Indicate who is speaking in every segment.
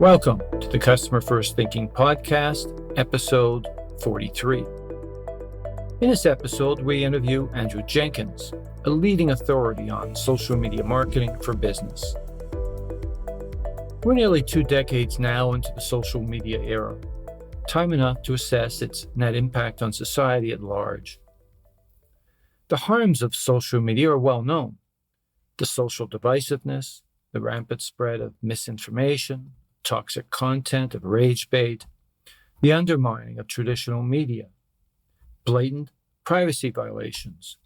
Speaker 1: Welcome to the Customer First Thinking Podcast, episode 43. In this episode, we interview Andrew Jenkins, a leading authority on social media marketing for business. We're nearly 2 decades now into the social media era, time enough to assess its net impact on society at large. The harms of social media are well known. The social divisiveness, the rampant spread of misinformation, toxic content of rage bait, the undermining of traditional media, blatant privacy violations,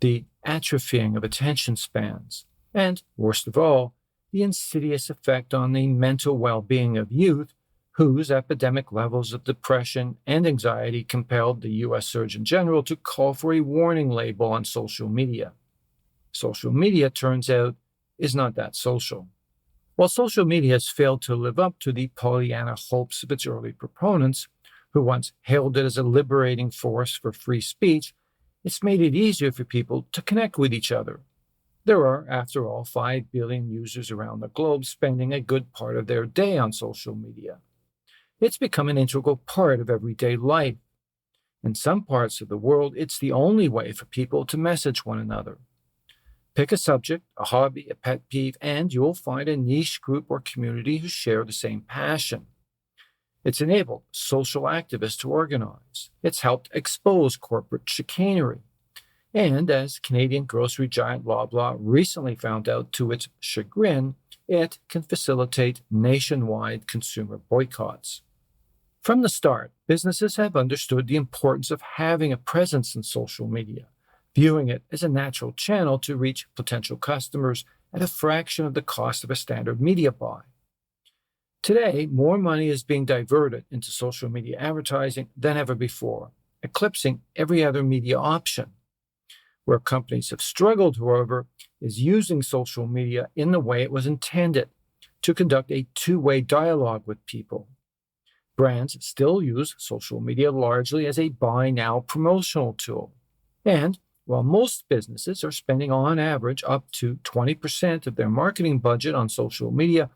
Speaker 1: the atrophying of attention spans, and, worst of all, the insidious effect on the mental well-being of youth, whose epidemic levels of depression and anxiety compelled the U.S. Surgeon General to call for a warning label on social media. Social media, turns out, is not that social. While social media has failed to live up to the Pollyanna hopes of its early proponents, who once hailed it as a liberating force for free speech, it's made it easier for people to connect with each other. There are, after all, 5 billion users around the globe spending a good part of their day on social media. It's become an integral part of everyday life. In some parts of the world, it's the only way for people to message one another. Pick a subject, a hobby, a pet peeve, and you'll find a niche group or community who share the same passion. It's enabled social activists to organize. It's helped expose corporate chicanery. And as Canadian grocery giant Loblaw recently found out to its chagrin, it can facilitate nationwide consumer boycotts. From the start, businesses have understood the importance of having a presence in social media, viewing it as a natural channel to reach potential customers at a fraction of the cost of a standard media buy. Today, more money is being diverted into social media advertising than ever before, eclipsing every other media option. Where companies have struggled, however, is using social media in the way it was intended, to conduct a two-way dialogue with people. Brands still use social media largely as a buy now promotional tool. And while most businesses are spending on average up to 20% of their marketing budget on social media,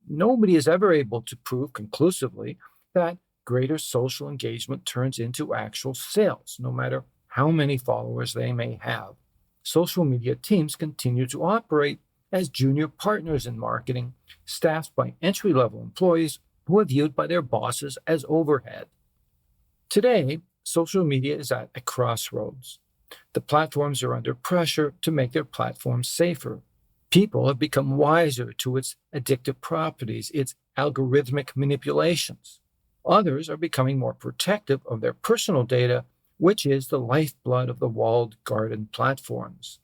Speaker 1: nobody is ever able to prove conclusively that greater social engagement turns into actual sales, no matter how many followers they may have. Social media teams continue to operate as junior partners in marketing, staffed by entry-level employees who are viewed by their bosses as overhead. Today, social media is at a crossroads. The platforms are under pressure to make their platforms safer. People have become wiser to its addictive properties, its algorithmic manipulations. Others are becoming more protective of their personal data, which is the lifeblood of the walled garden platforms.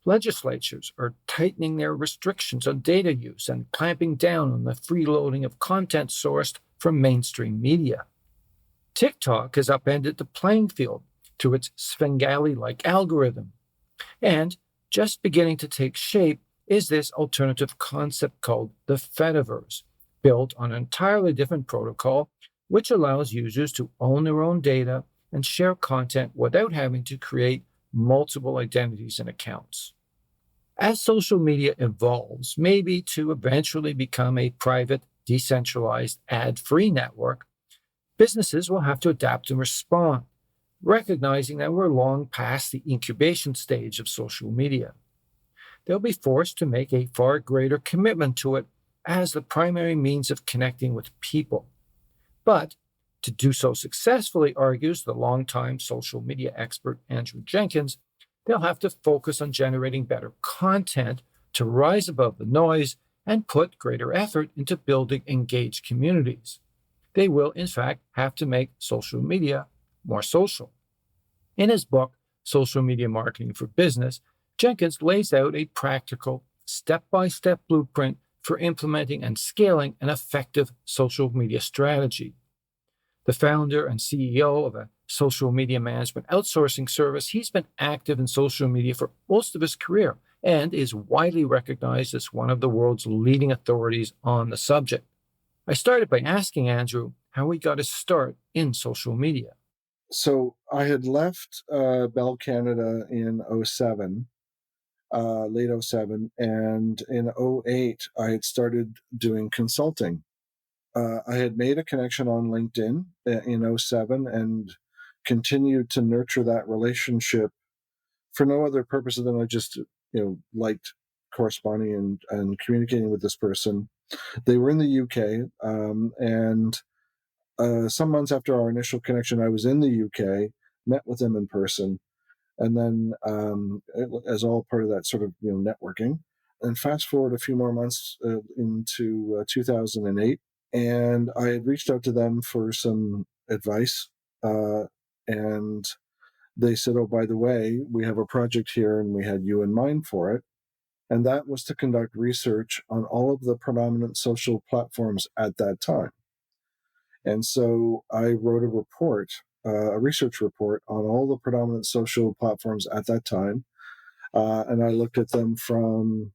Speaker 1: Legislatures are tightening their restrictions on data use and clamping down on the freeloading of content sourced from mainstream media. TikTok has upended the playing field to its Svengali-like algorithm. And just beginning to take shape is this alternative concept called the Fediverse, built on an entirely different protocol, which allows users to own their own data and share content without having to create multiple identities and accounts. As social media evolves, maybe to eventually become a private, decentralized, ad-free network, businesses will have to adapt and respond, recognizing that we're long past the incubation stage of social media. They'll be forced to make a far greater commitment to it as the primary means of connecting with people. But to do so successfully, argues the longtime social media expert Andrew Jenkins, they'll have to focus on generating better content to rise above the noise and put greater effort into building engaged communities. They will, in fact, have to make social media more social. In his book, Social Media Marketing for Business, Jenkins lays out a practical, step-by-step blueprint for implementing and scaling an effective social media strategy. The founder and CEO of a social media management outsourcing service, he's been active in social media for most of his career and is widely recognized as one of the world's leading authorities on the subject. I started by asking Andrew how he got his start in social media.
Speaker 2: So I had left Bell Canada in '07, late '07, and in '08 I had started doing consulting I had made a connection on LinkedIn in '07 and continued to nurture that relationship for no other purpose than I just, liked corresponding and communicating with this person. They were in the UK, and some months after our initial connection, I was in the UK, met with them in person, and then as all part of that sort of networking. And fast forward a few more months into 2008, and I had reached out to them for some advice, and they said, "Oh, by the way, we have a project here, and we had you in mind for it." And that was to conduct research on all of the predominant social platforms at that time. And so I wrote a report, a research report on all the predominant social platforms at that time. And I looked at them from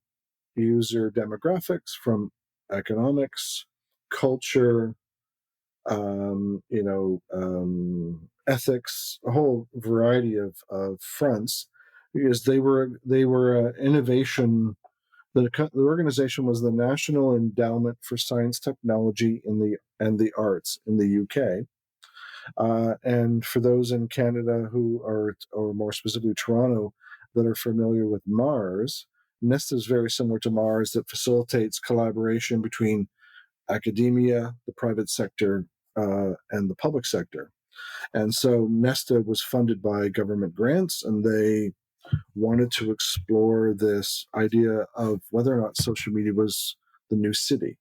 Speaker 2: user demographics, from economics, culture, ethics, a whole variety of fronts, because they were innovation. The organization was the National Endowment for Science, Technology and the Arts in the UK. And for those in Canada who are, or more specifically Toronto, that are familiar with Mars, NESTA is very similar to Mars, that facilitates collaboration between academia, the private sector, and the public sector. And so NESTA was funded by government grants, and they wanted to explore this idea of whether or not social media was the new city.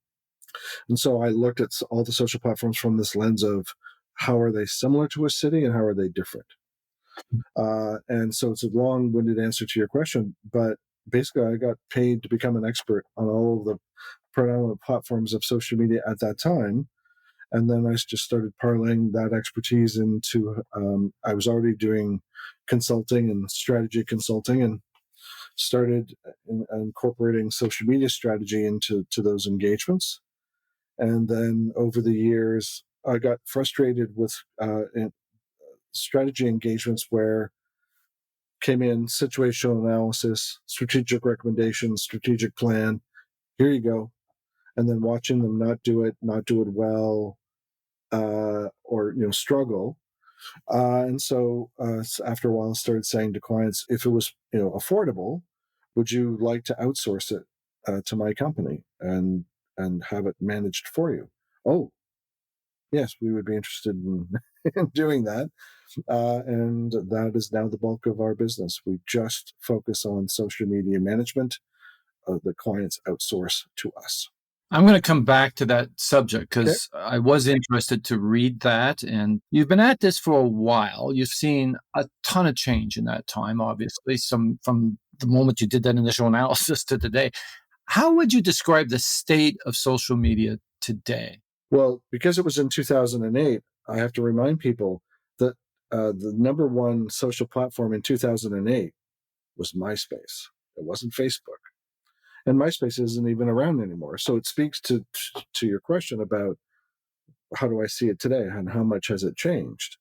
Speaker 2: And so I looked at all the social platforms from this lens of how are they similar to a city and how are they different. And so it's a long-winded answer to your question, but basically I got paid to become an expert on all of the predominant platforms of social media at that time. And then I just started parlaying that expertise into, I was already doing consulting and strategy consulting, and started incorporating social media strategy into those engagements. And then over the years, I got frustrated with strategy engagements where came in situational analysis, strategic recommendations, strategic plan. Here you go. And then watching them not do it well, or struggle. And so after a while, I started saying to clients, if it was affordable, would you like to outsource it to my company and have it managed for you? Oh, yes, we would be interested in, in doing that. And that is now the bulk of our business. We just focus on social media management. The clients outsource to us.
Speaker 1: I'm going to come back to that subject
Speaker 2: Okay.
Speaker 1: because I was interested to read that. And you've been at this for a while. You've seen a ton of change in that time, obviously, some from the moment you did that initial analysis to today. How would you describe the state of social media today?
Speaker 2: Well, because it was in 2008, I have to remind people that the number one social platform in 2008 was MySpace. It wasn't Facebook. And MySpace isn't even around anymore. So it speaks to your question about how do I see it today and how much has it changed.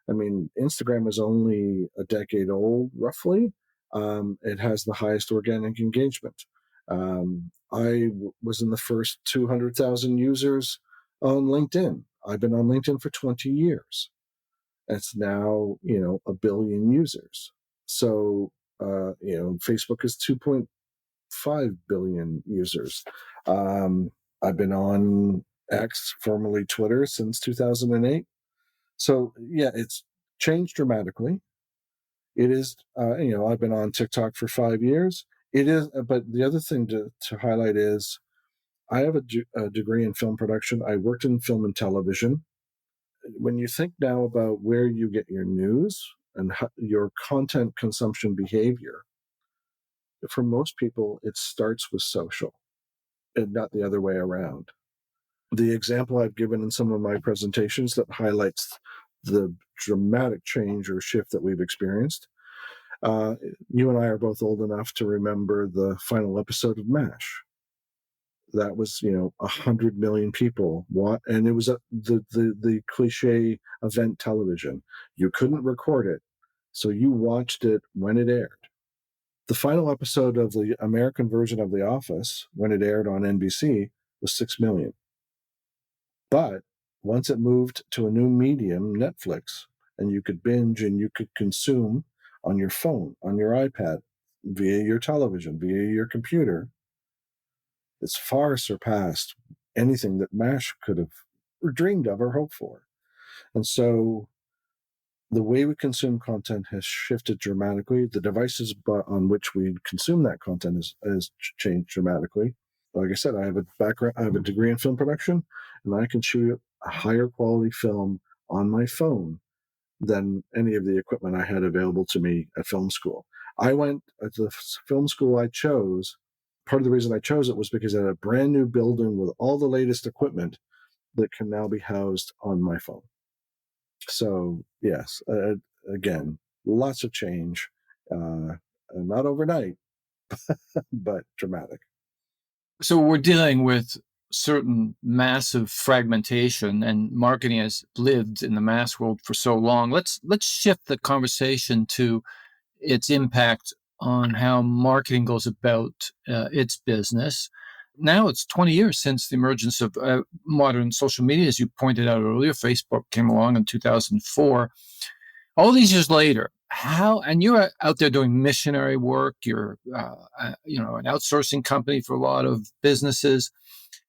Speaker 2: I mean, Instagram is only a decade old, roughly. It has the highest organic engagement. Was in the first 200,000 users on LinkedIn. I've been on LinkedIn for 20 years. It's now, a billion users. So, Facebook is 2.5 billion users. I've been on X, formerly Twitter, since 2008. So, yeah, it's changed dramatically. It is, I've been on TikTok for 5 years. It is, but the other thing to highlight is I have a degree in film production. I worked in film and television. When you think now about where you get your news and your content consumption behavior, for most people, it starts with social and not the other way around. The example I've given in some of my presentations that highlights the dramatic change or shift that we've experienced. You and I are both old enough to remember the final episode of MASH. That was 100 million people, and it was the cliche event television. You couldn't record it, so you watched it when it aired. The final episode of the American version of The Office, when it aired on NBC, was 6 million. But once it moved to a new medium, Netflix, and you could binge and you could consume on your phone, on your iPad, via your television, via your computer, it's far surpassed anything that MASH could have dreamed of or hoped for. And so the way we consume content has shifted dramatically. The devices on which we consume that content has changed dramatically. Like I said, I have a degree in film production, and I can shoot a higher quality film on my phone than any of the equipment I had available to me at film school. I went at the film school I chose. Part of the reason I chose it was because it had a brand new building with all the latest equipment that can now be housed on my phone. So yes, again, lots of change, not overnight, but dramatic.
Speaker 1: So we're dealing with certain massive fragmentation, and marketing has lived in the mass world for so long. Let's shift the conversation to its impact on how marketing goes about its business. Now it's 20 years since the emergence of modern social media, as you pointed out earlier. Facebook came along in 2004. All these years later, and you're out there doing missionary work. You're, an outsourcing company for a lot of businesses.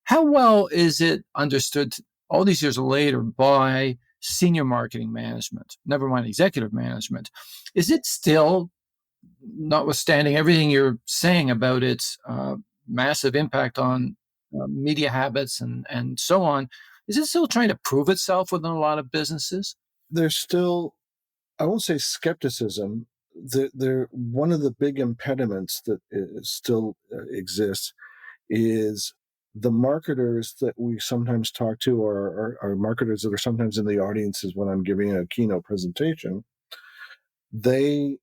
Speaker 1: How well is it understood all these years later by senior marketing management, never mind executive management? Is it still, notwithstanding everything you're saying about its massive impact on media habits and so on, is it still trying to prove itself within a lot of businesses?
Speaker 2: There's still, I won't say skepticism. One of the big impediments that still exists is the marketers that we sometimes talk to are marketers that are sometimes in the audiences when I'm giving a keynote presentation. They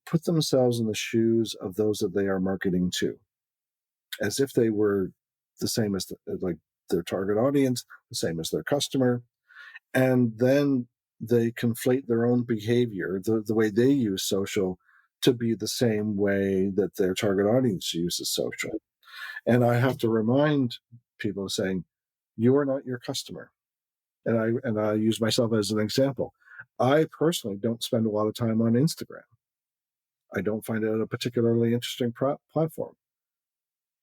Speaker 2: put themselves in the shoes of those that they are marketing to, as if they were the same as like their target audience, the same as their customer. And then they conflate their own behavior, the way they use social, to be the same way that their target audience uses social. And I have to remind people saying, you are not your customer. And I use myself as an example. I personally don't spend a lot of time on Instagram. I don't find it a particularly interesting platform.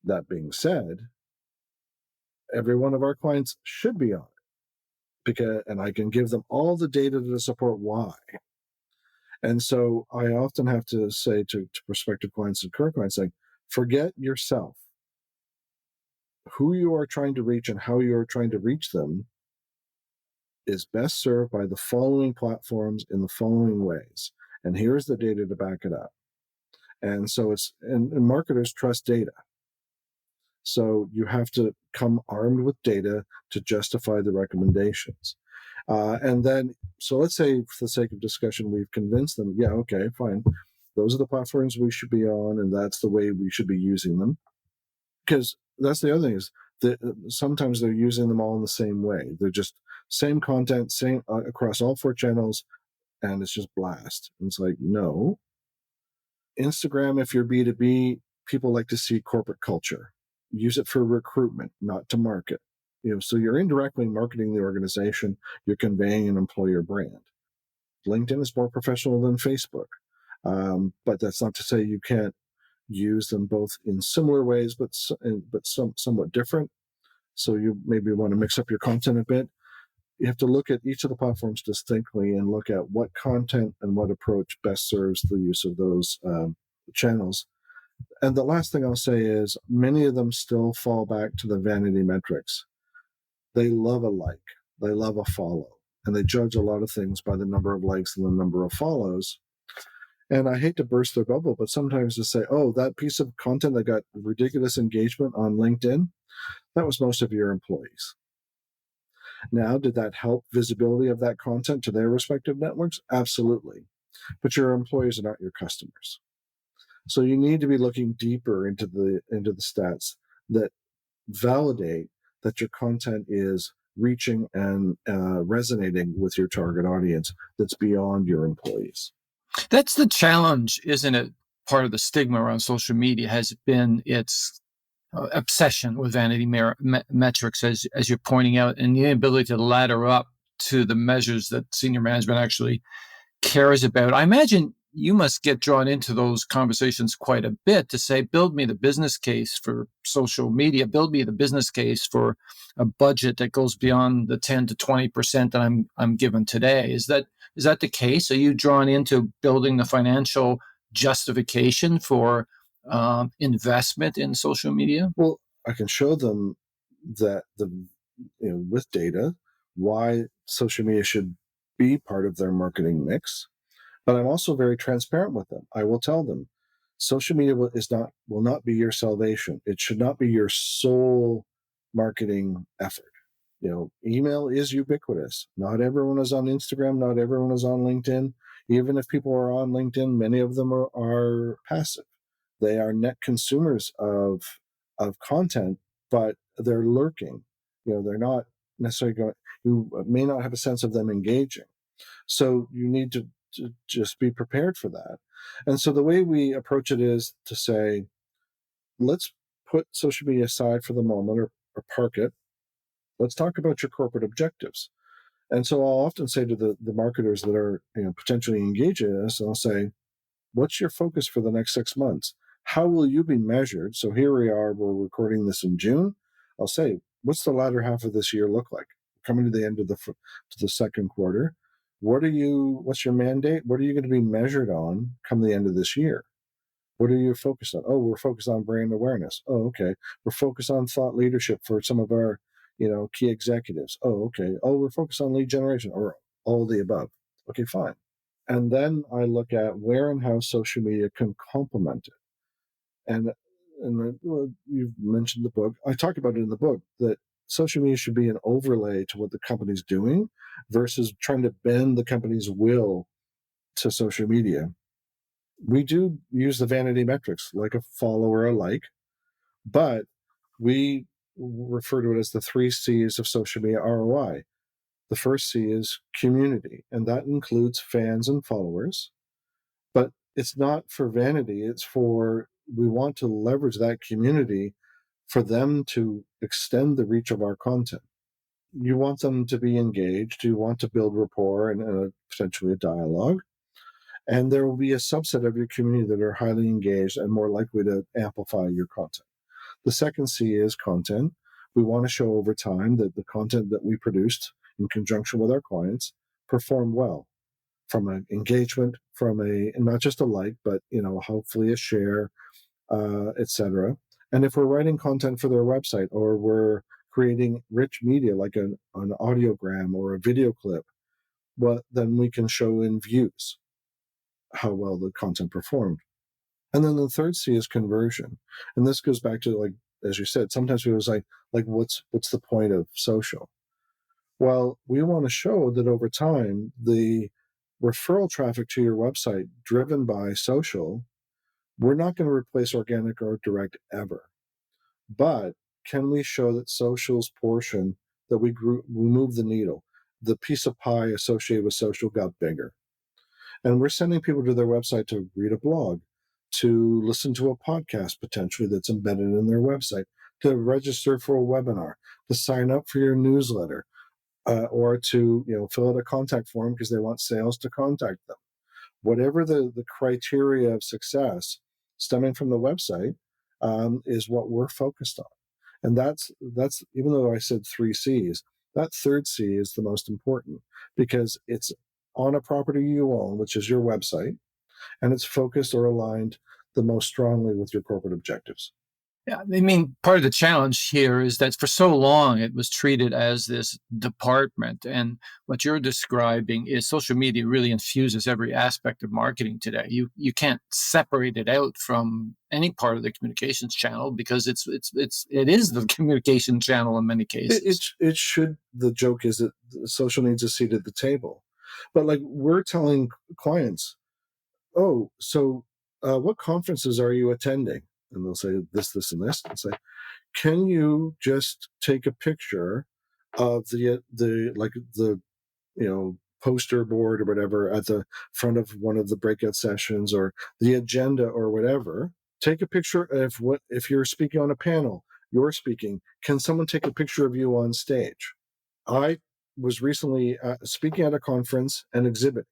Speaker 2: That being said, every one of our clients should be on it, and I can give them all the data to support why. And so I often have to say to prospective clients and current clients, saying, forget yourself. Who you are trying to reach and how you are trying to reach them is best served by the following platforms in the following ways. And here's the data to back it up. And so and marketers trust data. So you have to come armed with data to justify the recommendations. And then, so let's say for the sake of discussion, we've convinced them, yeah, okay, fine. Those are the platforms we should be on, and that's the way we should be using them. Because that's the other thing is that sometimes they're using them all in the same way. They're just same content, same across all 4 channels, and it's just blast. And it's like, no. Instagram, if you're B2B, people like to see corporate culture. Use it for recruitment, not to market. So you're indirectly marketing the organization. You're conveying an employer brand. LinkedIn is more professional than Facebook, but that's not to say you can't use them both in similar ways, but somewhat different. So you maybe want to mix up your content a bit. You have to look at each of the platforms distinctly and look at what content and what approach best serves the use of those channels. And the last thing I'll say is many of them still fall back to the vanity metrics. They love a like, they love a follow, and they judge a lot of things by the number of likes and the number of follows. And I hate to burst their bubble, but sometimes to say, oh, that piece of content that got ridiculous engagement on LinkedIn, that was most of your employees. Now, did that help visibility of that content to their respective networks? Absolutely. But your employees are not your customers. So you need to be looking deeper into the stats that validate that your content is reaching and resonating with your target audience that's beyond your employees.
Speaker 1: That's the challenge, isn't it? Part of the stigma around social media has been its obsession with vanity metrics, as you're pointing out, and the inability to ladder up to the measures that senior management actually cares about. I imagine you must get drawn into those conversations quite a bit to say, build me the business case for social media, build me the business case for a budget that goes beyond the 10 to 20% that I'm given today. Is that the case? Are you drawn into building the financial justification for investment in social media?
Speaker 2: Well, I can show them that with data why social media should be part of their marketing mix. But I'm also very transparent with them. I will tell them social media will not be your salvation. It should not be your sole marketing effort. Email is ubiquitous. Not everyone is on Instagram. Not everyone is on LinkedIn. Even if people are on LinkedIn, many of them are passive. They are net consumers of content, but they're lurking. They're not necessarily going. You may not have a sense of them engaging. So you need to just be prepared for that. And so the way we approach it is to say, let's put social media aside for the moment, or park it. Let's talk about your corporate objectives. And so I'll often say to the marketers that are potentially engaging in this, I'll say, what's your focus for the next 6 months? How will you be measured? So here we are, we're recording this in June. I'll say, what's the latter half of this year look like? Coming to the end of the second quarter. What's your mandate? What are you going to be measured on come the end of this year? What are you focused on? Oh, we're focused on brand awareness. Oh, okay. We're focused on thought leadership for some of our, key executives. Oh, okay. Oh, we're focused on lead generation, or all the above. Okay, fine. And then I look at where and how social media can complement it. And you've mentioned the book. I talk about it in the book that social media should be an overlay to what the company's doing versus trying to bend the company's will to social media. We do use the vanity metrics like a follow or a like, but we refer to it as the 3 C's of social media ROI. The first C is community, and that includes fans and followers. But it's not for vanity. We want to leverage that community for them to extend the reach of our content. You want them to be engaged. You want to build rapport and potentially a dialogue. And there will be a subset of your community that are highly engaged and more likely to amplify your content. The second C is content. We want to show over time that the content that we produced in conjunction with our clients perform well from an engagement, from not just a like, but hopefully a share, etc. And if we're writing content for their website, or we're creating rich media like an audiogram or a video clip, well, then we can show in views how well the content performed. And then the third C is conversion. And this goes back to, like, as you said, sometimes people say, like, what's the point of social? Well, we want to show that over time, the referral traffic to your website driven by social, we're not going to replace organic or direct ever. But can we show that social's portion, that we moved the needle? The piece of pie associated with social got bigger. And we're sending people to their website to read a blog, to listen to a podcast potentially that's embedded in their website, to register for a webinar, to sign up for your newsletter, or to fill out a contact form because they want sales to contact them. Whatever the criteria of success stemming from the website is what we're focused on. And that's even though I said 3 C's, that third C is the most important because it's on a property you own, which is your website, and it's focused or aligned the most strongly with your corporate objectives.
Speaker 1: Yeah, I mean, part of the challenge here is that for so long it was treated as this department. And what you're describing is social media really infuses every aspect of marketing today. You can't separate it out from any part of the communications channel because it is the communication channel in many cases.
Speaker 2: It should. The joke is that social needs a seat at the table. But like we're telling clients, oh, so what conferences are you attending? And they'll say this, and this. And say, can you just take a picture of the poster board or whatever at the front of one of the breakout sessions or the agenda or whatever? Take a picture if you're speaking on a panel. you're speaking. Can someone take a picture of you on stage? I was recently speaking at a conference and exhibiting,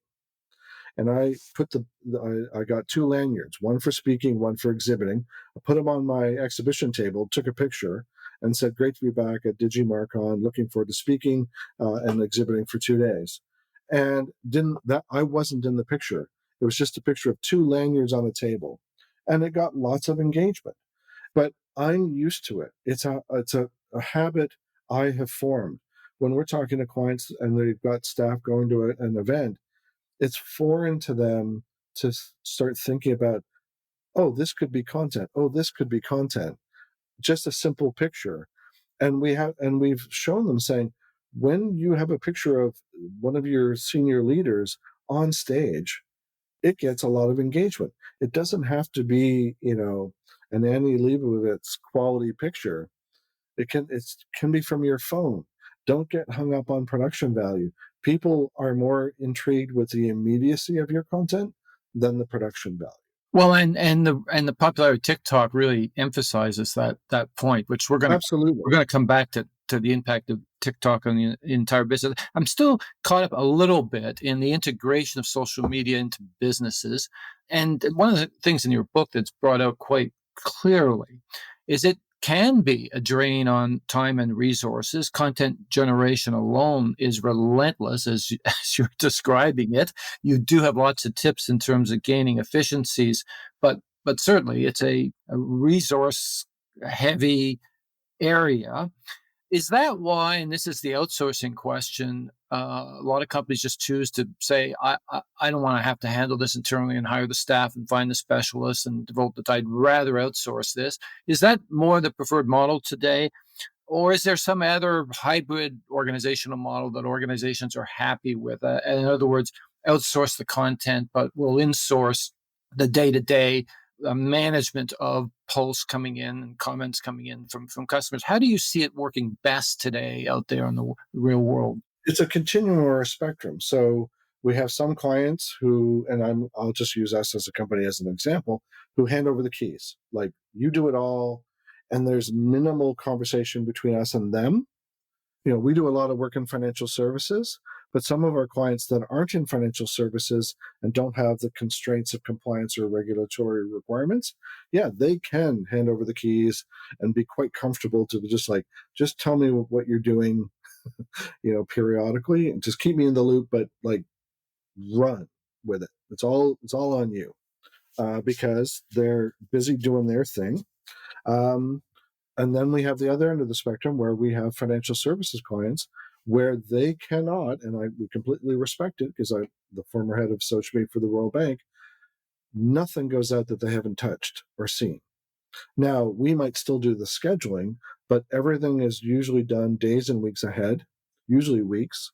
Speaker 2: and I put I got two lanyards, one for speaking, one for exhibiting. I put them on my exhibition table, took a picture, and said, "Great to be back at DigiMarcon. Looking forward to speaking and exhibiting for 2 days." And didn't that I wasn't in the picture. It was just a picture of two lanyards on a table, and it got lots of engagement. But I'm used to it. It's a habit I have formed. When we're talking to clients and they've got staff going to an event, it's foreign to them to start thinking about, oh, this could be content. Oh, this could be content. Just a simple picture. And we've shown them saying, when you have a picture of one of your senior leaders on stage, it gets a lot of engagement. It doesn't have to be, an Annie Leibovitz quality picture. It can be from your phone. Don't get hung up on production value. People are more intrigued with the immediacy of your content than the production value.
Speaker 1: Well, and the popularity of TikTok really emphasizes that point, which
Speaker 2: Absolutely.
Speaker 1: we're gonna come back to the impact of TikTok on the entire business. I'm still caught up a little bit in the integration of social media into businesses, and one of the things in your book that's brought out quite clearly is it can be a drain on time and resources. Content generation alone is relentless, as as you're describing it. You do have lots of tips in terms of gaining efficiencies, but certainly it's a resource heavy area. Is that why, and this is the outsourcing question, a lot of companies just choose to say, I don't want to have to handle this internally and hire the staff and find the specialists and devote the time. I'd rather outsource this. Is that more the preferred model today? Or is there some other hybrid organizational model that organizations are happy with? In other words, outsource the content, but will insource the day-to-day management of posts coming in and comments coming in from customers. How do you see it working best today out there in the real world?
Speaker 2: It's a continuum or a spectrum. So we have some clients who, and I'll just use us as a company as an example, who hand over the keys. Like, you do it all, and there's minimal conversation between us and them. We do a lot of work in financial services, but some of our clients that aren't in financial services and don't have the constraints of compliance or regulatory requirements, yeah, they can hand over the keys and be quite comfortable to just tell me what you're doing, periodically, and just keep me in the loop, but like, run with it. It's all on you, because they're busy doing their thing. Um, and then we have the other end of the spectrum where we have financial services clients where they cannot, and we completely respect it because I'm the former head of social media for the Royal Bank. Nothing goes out that they haven't touched or seen. Now, we might still do the scheduling, but everything is usually done days and weeks ahead, usually weeks.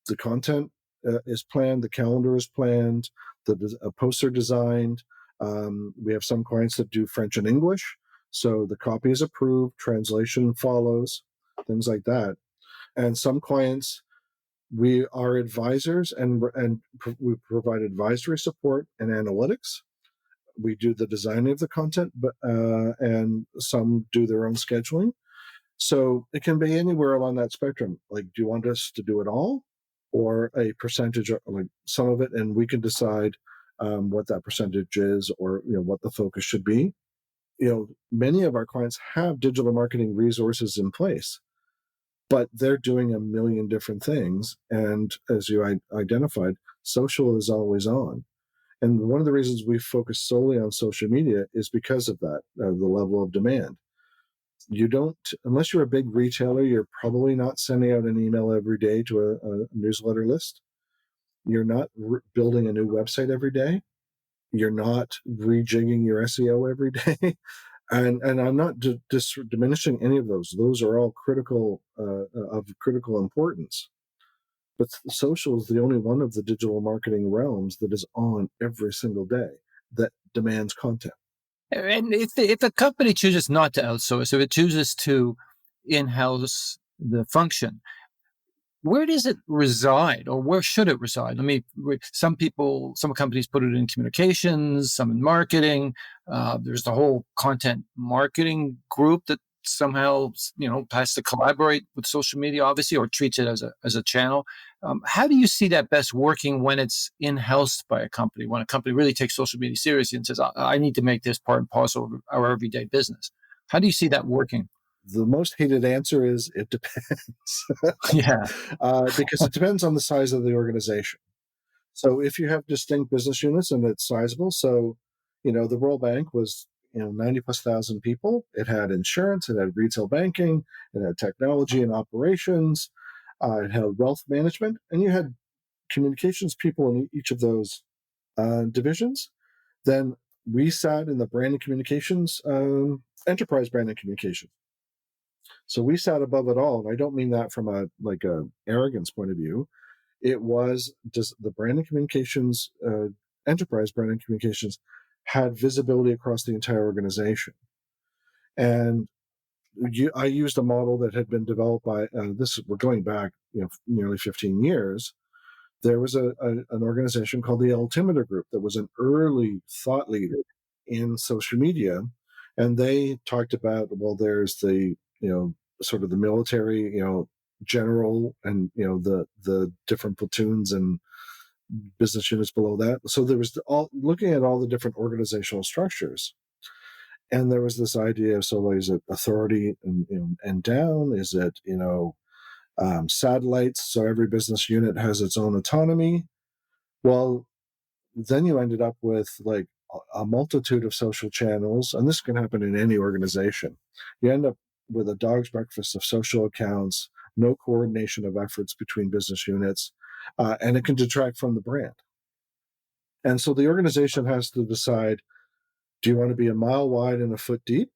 Speaker 2: The content is planned, the calendar is planned, the posts are designed. We have some clients that do French and English, so the copy is approved, translation follows, things like that. And some clients, we are advisors, and we provide advisory support and analytics. We do the designing of the content, but and some do their own scheduling. So it can be anywhere along that spectrum. Like, do you want us to do it all, or a percentage, or like some of it, and we can decide what that percentage is, or what the focus should be. Many of our clients have digital marketing resources in place, but they're doing a million different things. And as you identified, social is always on. And one of the reasons we focus solely on social media is because of that, the level of demand. You don't, unless you're a big retailer, you're probably not sending out an email every day to a newsletter list. You're not building a new website every day. You're not rejigging your SEO every day. And I'm not diminishing any of those. Those are all critical, of critical importance. But social is the only one of the digital marketing realms that is on every single day that demands content.
Speaker 1: And if a company chooses not to outsource, if it chooses to in-house the function, where does it reside, or where should it reside? Some companies put it in communications, some in marketing. There's the whole content marketing group that somehow, has to collaborate with social media, obviously, or treats it as a channel. How do you see that best working when it's in-house by a company, when a company really takes social media seriously and says, I need to make this part and parcel of our everyday business? How do you see that working?
Speaker 2: The most hated answer is it depends,
Speaker 1: Yeah.
Speaker 2: because it depends on the size of the organization. So if you have distinct business units and it's sizable, so the World Bank was 90 plus thousand people. It had insurance, it had retail banking, it had technology and operations, it had wealth management, and you had communications people in each of those divisions. Then we sat in the branding communications, enterprise branding communication. So we sat above it all, and I don't mean that from a arrogance point of view. It was just the branding communications, enterprise branding communications, had visibility across the entire organization. And I used a model that had been developed by this. We're going back, nearly 15 years. There was an organization called the Altimeter Group that was an early thought leader in social media, and they talked about, well, there's the sort of the military general, and the different platoons and business units below that. So there was all looking at all the different organizational structures, and there was this idea of, so is it authority and down? Is it satellites? So every business unit has its own autonomy. Well, then you ended up with like a multitude of social channels, and this can happen in any organization. You end up with a dog's breakfast of social accounts, no coordination of efforts between business units, and it can detract from the brand. And so the organization has to decide, do you want to be a mile wide and a foot deep?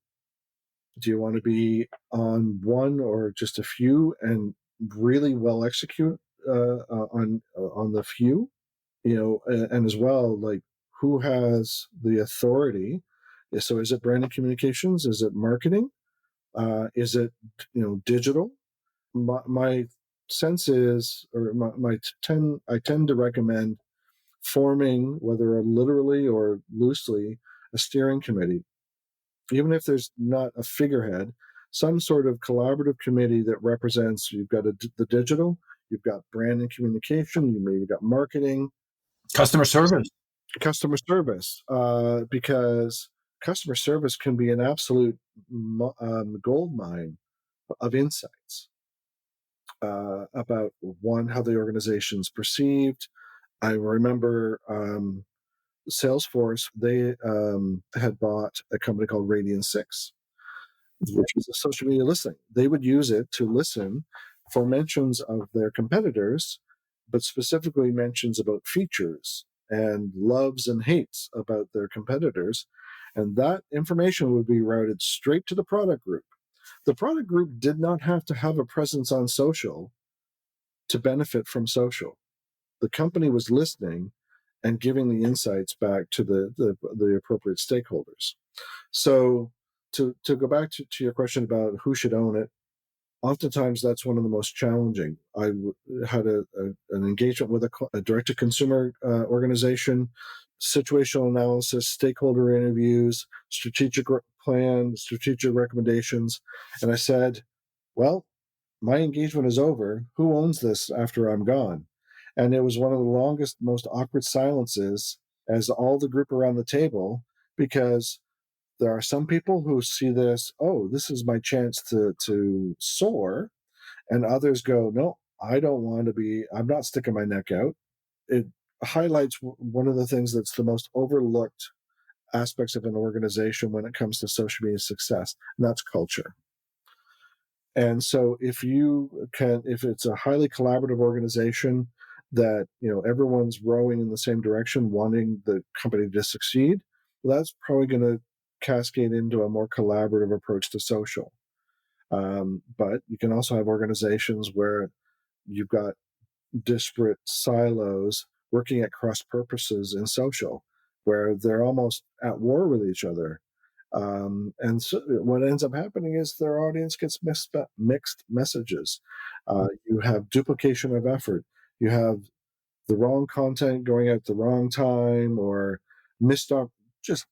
Speaker 2: Do you want to be on one or just a few and really well execute on the few? And as well, like, who has the authority? So is it branding communications? Is it marketing? Is it digital? My sense is, or I tend to recommend forming, whether literally or loosely, a steering committee, even if there's not a figurehead, some sort of collaborative committee that represents. You've got the digital, you've got brand and communication, you've got marketing,
Speaker 1: Customer service.
Speaker 2: customer service, because customer service can be an absolute gold mine of insights about how the organization's perceived. I remember Salesforce, they had bought a company called Radian 6, which was a social media listening. They would use it to listen for mentions of their competitors, but specifically mentions about features and loves and hates about their competitors. And that information would be routed straight to the product group. The product group did not have to have a presence on social to benefit from social. The company was listening and giving the insights back to the appropriate stakeholders. So to go back to your question about who should own it, oftentimes that's one of the most challenging. I had an engagement with a direct-to-consumer organization, situational analysis, stakeholder interviews, strategic plan, strategic recommendations, and I said, well, my engagement is over. Who owns this after I'm gone? And it was one of the longest, most awkward silences as all the group around the table, because there are some people who see this, oh, this is my chance to soar. And others go, no, I don't want to be, I'm not sticking my neck out. It highlights one of the things that's the most overlooked aspects of an organization when it comes to social media success, and that's culture. And so if it's a highly collaborative organization that, everyone's rowing in the same direction, wanting the company to succeed, well, that's probably going to cascade into a more collaborative approach to social. But you can also have organizations where you've got disparate silos working at cross purposes in social, where they're almost at war with each other. And so what ends up happening is their audience gets mixed messages. You have duplication of effort. You have the wrong content going out at the wrong time, or just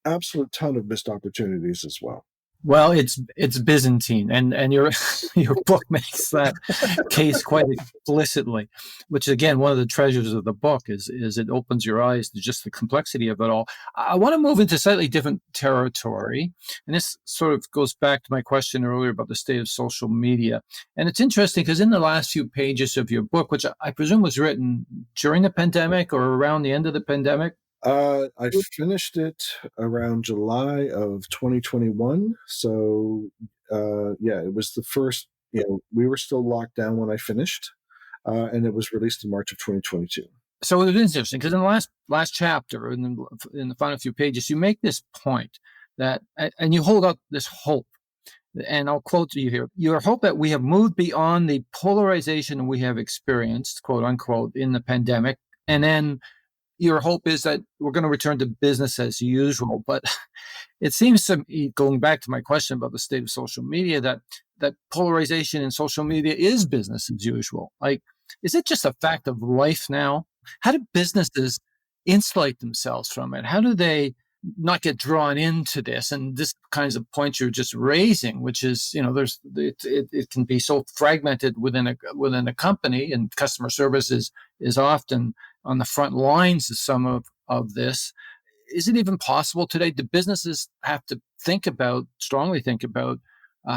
Speaker 2: absolute ton of missed opportunities as well.
Speaker 1: Well, it's Byzantine, and your your book makes that case quite explicitly, which again, one of the treasures of the book is it opens your eyes to just the complexity of it all. I want to move into slightly different territory, and this sort of goes back to my question earlier about the state of social media. And it's interesting because in the last few pages of your book, which I presume was written during the pandemic or around the end of the pandemic.
Speaker 2: I finished it around July of 2021. So, yeah, it was the first, we were still locked down when I finished, and it was released in March of 2022.
Speaker 1: So it is interesting because in the last chapter, in the final few pages, you make this point that, and you hold up this hope, and I'll quote you here: "Your hope that we have moved beyond the polarization we have experienced, quote unquote, in the pandemic, and then your hope is that we're going to return to business as usual." But it seems to me, going back to my question about the state of social media, that polarization in social media is business as usual. Like, is it just a fact of life now? How do businesses insulate themselves from it? How do they not get drawn into this and this kinds of points you're just raising, which is, it can be so fragmented within a company, and customer service is often on the front lines of some of this. Is it even possible today? Do businesses have to strongly think about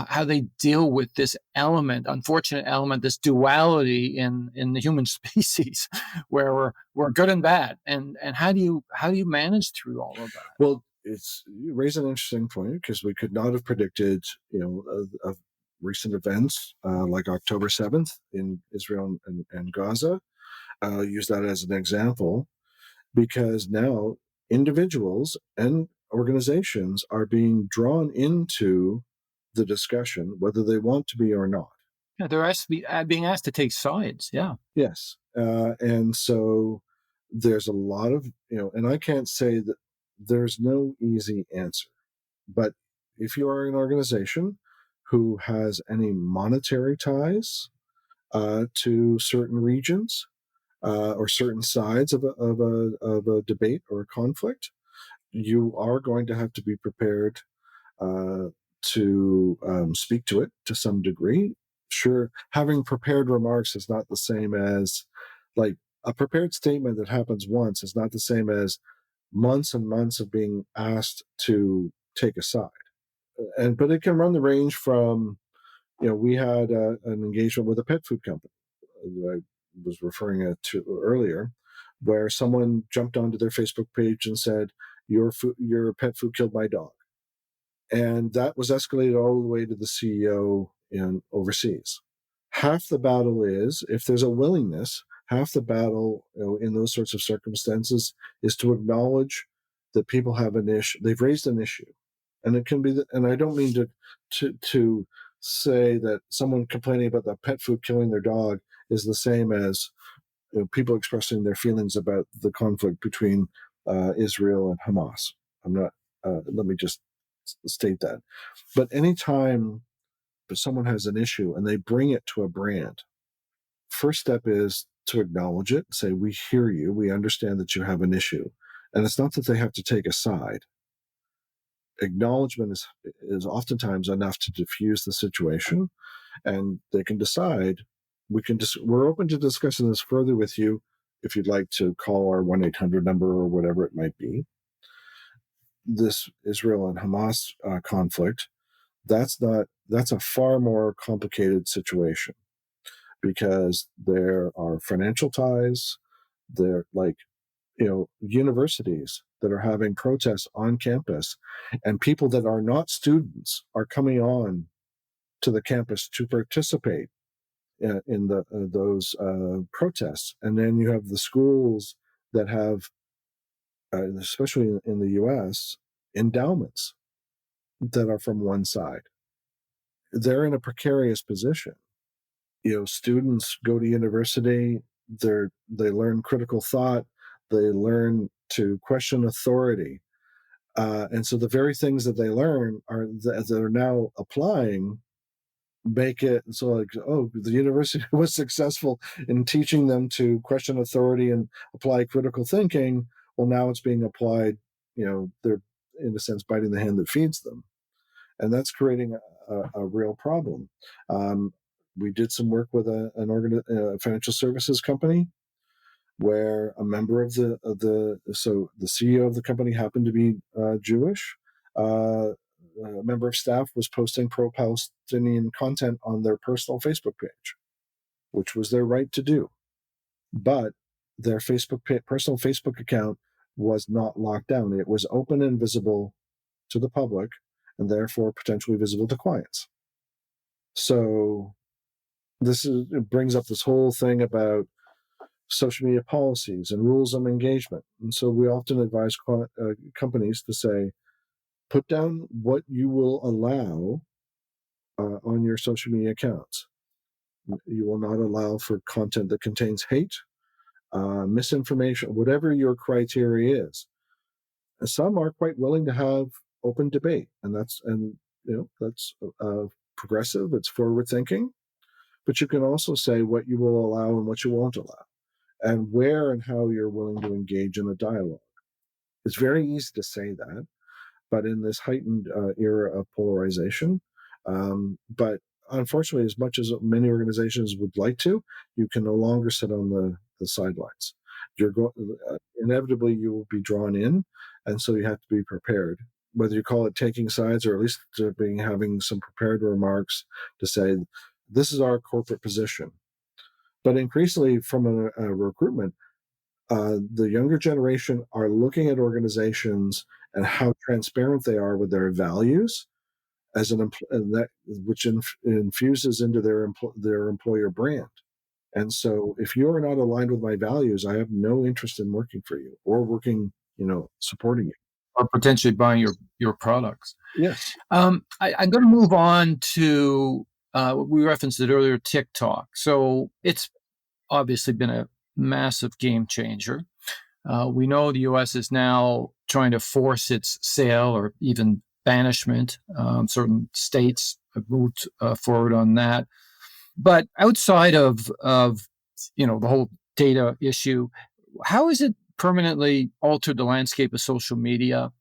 Speaker 1: how they deal with this unfortunate element, this duality in the human species, where we're good and bad, and how do you manage through all of that?
Speaker 2: Well, you raise an interesting point because we could not have predicted, of recent events like October 7th in Israel and Gaza. Use that as an example because now individuals and organizations are being drawn into the discussion, whether they want to be or not.
Speaker 1: Yeah, being asked to take sides. Yeah.
Speaker 2: Yes. And so there's a lot of, and I can't say that there's no easy answer, but if you are an organization who has any monetary ties to certain regions or certain sides of a debate or a conflict, you are going to have to be prepared uh, to speak to it to some degree. Sure, having prepared remarks is not the same as like a prepared statement that happens once is not the same as months and months of being asked to take a side. And but it can run the range from, we had an engagement with a pet food company that I was referring to earlier, where someone jumped onto their Facebook page and said, your pet food killed my dog." And that was escalated all the way to the CEO in overseas. Half the battle is, if there's a willingness, half the battle, in those sorts of circumstances is to acknowledge that people have an issue. They've raised an issue. And it can be that, and I don't mean to say that someone complaining about the pet food killing their dog is the same as, people expressing their feelings about the conflict between Israel and Hamas. I'm not. Let me just state that. But anytime someone has an issue and they bring it to a brand, first step is to acknowledge it, say, "We hear you, we understand that you have an issue." And it's not that they have to take a side. Acknowledgement is oftentimes enough to diffuse the situation, and they can decide. We're open to discussing this further with you if you'd like to call our 1-800 number or whatever it might be. This Israel and Hamas conflict, that's a far more complicated situation because there are financial ties. There, like, universities that are having protests on campus, and people that are not students are coming on to the campus to participate in those protests. And then you have the schools that have, especially in the U.S., endowments that are from one side. They're in a precarious position. Students go to university, they learn critical thought, they learn to question authority, and so the very things that they learn that they're now applying make it so, like, oh, the university was successful in teaching them to question authority and apply critical thinking. Well, now it's being applied. They're in a sense biting the hand that feeds them. and that's creating a real problem. Um, we did some work with a financial services company where a member of the CEO of the company happened to be Jewish. A member of staff was posting pro-Palestinian content on their personal Facebook page, which was their right to do, but their personal Facebook account was not locked down. It was open and visible to the public, and therefore potentially visible to clients. So it brings up this whole thing about social media policies and rules of engagement. And so we often advise companies to say, put down what you will allow on your social media accounts. You will not allow for content that contains hate, misinformation, whatever your criteria is. And some are quite willing to have open debate, and that's progressive. It's forward thinking, but you can also say what you will allow and what you won't allow, and where and how you're willing to engage in a dialogue. It's very easy to say that, but in this heightened era of polarization, but unfortunately, as much as many organizations would like to, you can no longer sit on the sidelines. Inevitably you will be drawn in, and so you have to be prepared. Whether you call it taking sides or at least having some prepared remarks to say, this is our corporate position. But increasingly, from a recruitment, the younger generation are looking at organizations and how transparent they are with their values and that which infuses into their employer brand. And so, if you're not aligned with my values, I have no interest in working for you or working, supporting you.
Speaker 1: Or potentially buying your products.
Speaker 2: Yes.
Speaker 1: I'm going to move on to, we referenced it earlier, TikTok. So it's obviously been a massive game changer. We know the U.S. is now trying to force its sale or even banishment. Certain states have moved forward on that. But outside of the whole data issue, how has it permanently altered the landscape of social media?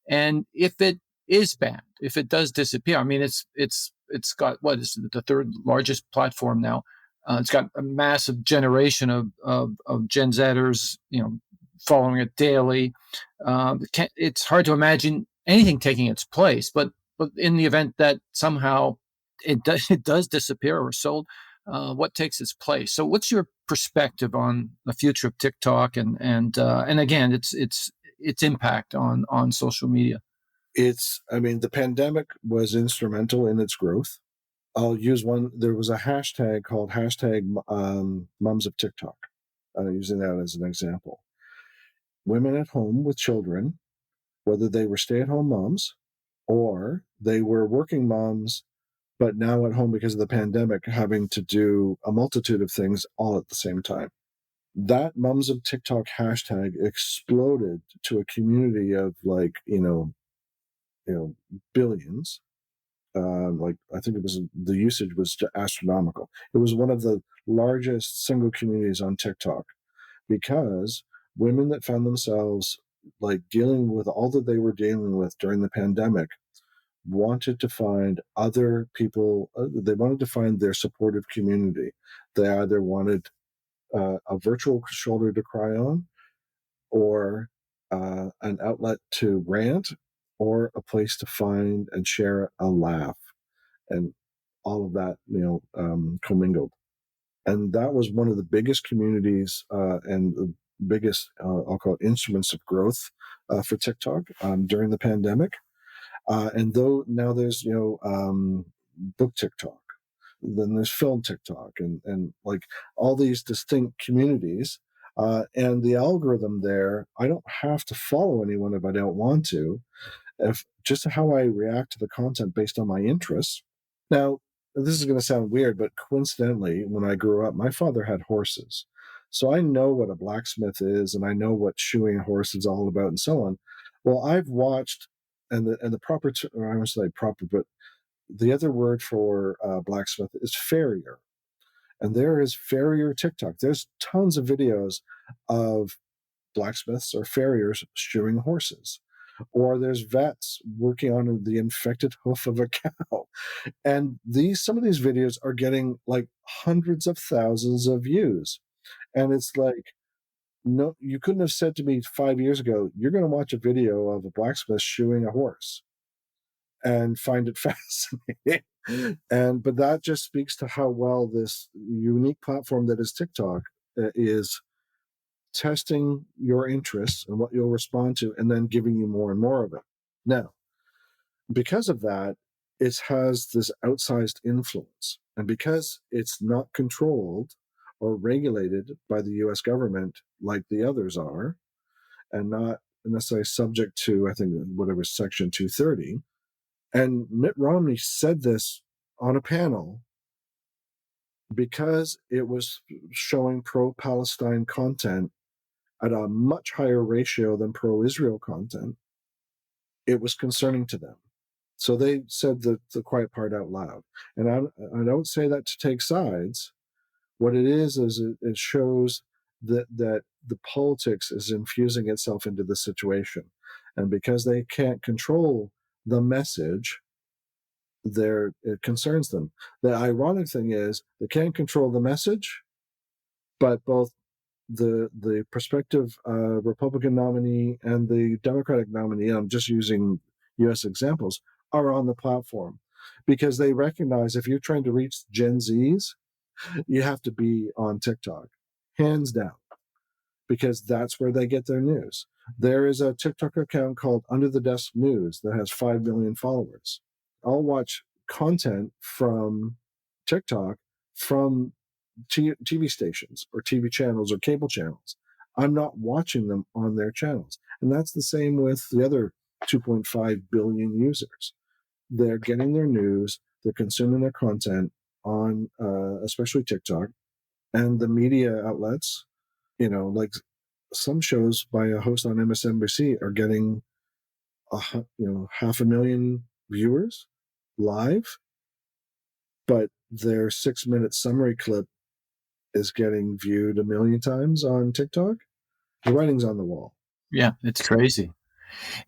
Speaker 1: And if it is banned, if it does disappear, I mean, it's got, what is it, the third largest platform now. It's got a massive generation of Gen Zers, following it daily. It's hard to imagine anything taking its place, but in the event that somehow it does disappear or sold, what takes its place? So, what's your perspective on the future of TikTok and again, its impact on social media?
Speaker 2: The pandemic was instrumental in its growth. I'll use one. There was a hashtag called Mums of TikTok, using that as an example. Women at home with children, whether they were stay-at-home moms or they were working moms, but now at home because of the pandemic, having to do a multitude of things all at the same time. That Mums of TikTok hashtag exploded to a community of billions. I think the usage was astronomical. It was one of the largest single communities on TikTok because women that found themselves dealing with all that they were dealing with during the pandemic wanted to find other people. They wanted to find their supportive community. They either wanted a virtual shoulder to cry on, or an outlet to rant, or a place to find and share a laugh, and all of that, commingled. And that was one of the biggest communities and the biggest, I'll call it, instruments of growth for TikTok during the pandemic. And though now there's, book TikTok, then there's film TikTok, and all these distinct communities. And the algorithm there, I don't have to follow anyone if I don't want to. If just how I react to the content based on my interests. Now, this is going to sound weird, but coincidentally, when I grew up, my father had horses. So I know what a blacksmith is, and I know what shoeing a horse is all about, and so on. Well, I've watched, and the proper, or I must say proper, but the other word for blacksmith is farrier. And there is farrier TikTok. There's tons of videos of blacksmiths or farriers shoeing horses. or there's vets working on the infected hoof of a cow. And some of these videos are getting like hundreds of thousands of views. And it's like, no, you couldn't have said to me 5 years ago, you're going to watch a video of a blacksmith shoeing a horse and find it fascinating. But that just speaks to how well this unique platform that is TikTok is testing your interests and what you'll respond to, and then giving you more and more of it. Now, because of that, it has this outsized influence. And because it's not controlled or regulated by the US government like the others are, and not necessarily subject to, I think, whatever, Section 230. And Mitt Romney said this on a panel because it was showing pro Palestine content at a much higher ratio than pro Israel content. It was concerning to them. So they said the quiet part out loud. And I don't say that to take sides. What it is it shows that the politics is infusing itself into the situation. And because they can't control the message, it concerns them. The ironic thing is they can't control the message, but both the prospective Republican nominee and the Democratic nominee, I'm just using U.S. examples, are on the platform because they recognize if you're trying to reach Gen Zs, you have to be on TikTok, hands down, because that's where they get their news. There is a TikTok account called Under the Desk News that has 5 million followers. I'll watch content from TikTok from TV stations or TV channels or cable channels. I'm not watching them on their channels. And that's the same with the other 2.5 billion users. They're getting their news, they're consuming their content on especially TikTok, and the media outlets, like some shows by a host on MSNBC are getting 500,000 viewers live, but their 6-minute summary clip is getting viewed 1 million times on TikTok. The writing's on the wall.
Speaker 1: Yeah, it's crazy.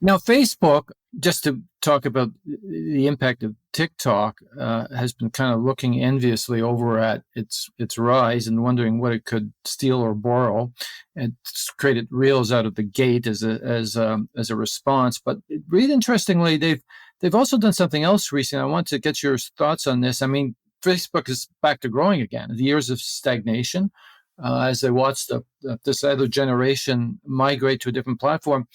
Speaker 1: Now, Facebook, just to talk about the impact of TikTok, has been kind of looking enviously over at its rise and wondering what it could steal or borrow. It's created Reels out of the gate as a response. But really interestingly, they've also done something else recently. I want to get your thoughts on this. I mean, Facebook is back to growing again. The years of stagnation, as they watch this other generation migrate to a different platform.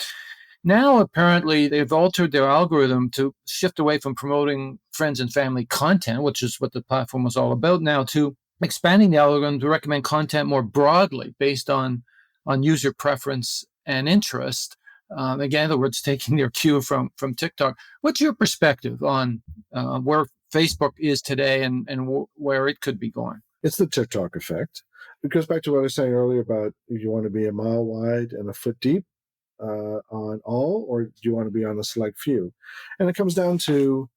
Speaker 1: Now, apparently, they've altered their algorithm to shift away from promoting friends and family content, which is what the platform was all about now, to expanding the algorithm to recommend content more broadly based on user preference and interest. Again, in other words, taking their cue from TikTok. What's your perspective on where Facebook is today and where it could be going?
Speaker 2: It's the TikTok effect. It goes back to what I was saying earlier about if you want to be a mile wide and a foot deep on all, or do you want to be on a select few? And it comes down to,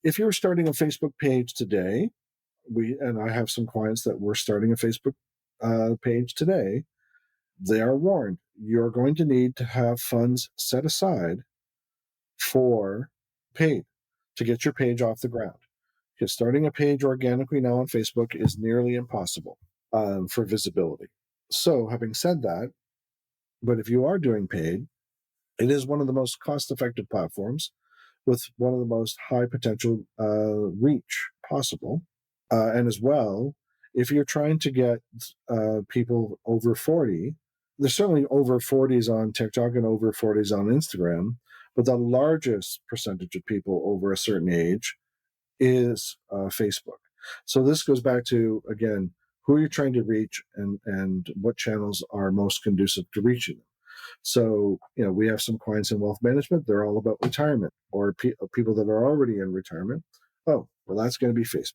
Speaker 2: if you're starting a Facebook page today, and I have some clients that were starting a Facebook page today, they are warned you're going to need to have funds set aside for paid to get your page off the ground. Because starting a page organically now on Facebook is nearly impossible for visibility. So, having said that, but if you are doing paid, it is one of the most cost-effective platforms with one of the most high potential reach possible. And as well, if you're trying to get people over 40, there's certainly over 40s on TikTok and over 40s on Instagram, but the largest percentage of people over a certain age is Facebook. So this goes back to, again, who you're trying to reach and what channels are most conducive to reaching them. So, we have some clients in wealth management. They're all about retirement, or people that are already in retirement. Oh, well, that's going to be Facebook.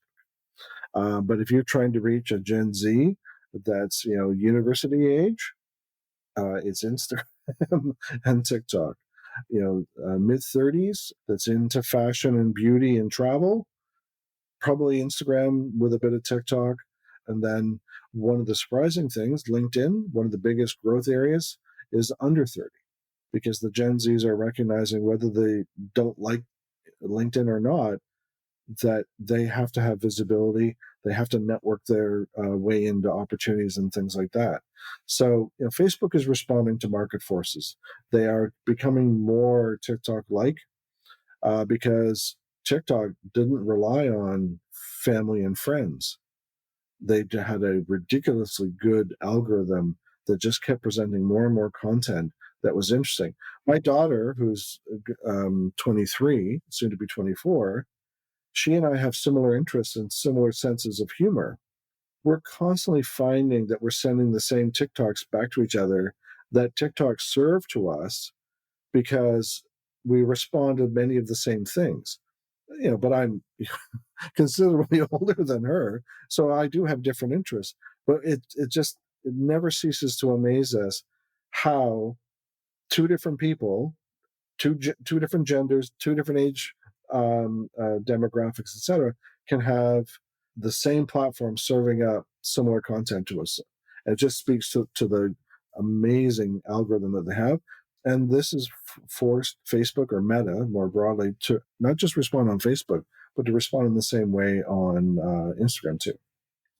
Speaker 2: But if you're trying to reach a Gen Z that's, university age, it's Instagram and TikTok. Mid 30s that's into fashion and beauty and travel, probably Instagram with a bit of TikTok. And then one of the surprising things, LinkedIn, one of the biggest growth areas is under 30. because the Gen Zs are recognizing, whether they don't like LinkedIn or not, that they have to have visibility. They have to network their way into opportunities and things like that. So, Facebook is responding to market forces. They are becoming more TikTok-like, because TikTok didn't rely on family and friends. They had a ridiculously good algorithm that just kept presenting more and more content that was interesting. My daughter, who's 23, soon to be 24, she and I have similar interests and similar senses of humor. We're constantly finding that we're sending the same TikToks back to each other, that TikToks serve to us because we respond to many of the same things. But I'm considerably older than her, so I do have different interests. But it never ceases to amaze us how two different people, two different genders, two different age demographics, etc., can have the same platform serving up similar content to us. And it just speaks to the amazing algorithm that they have. And this has forced Facebook, or Meta more broadly, to not just respond on Facebook, but to respond in the same way on Instagram too.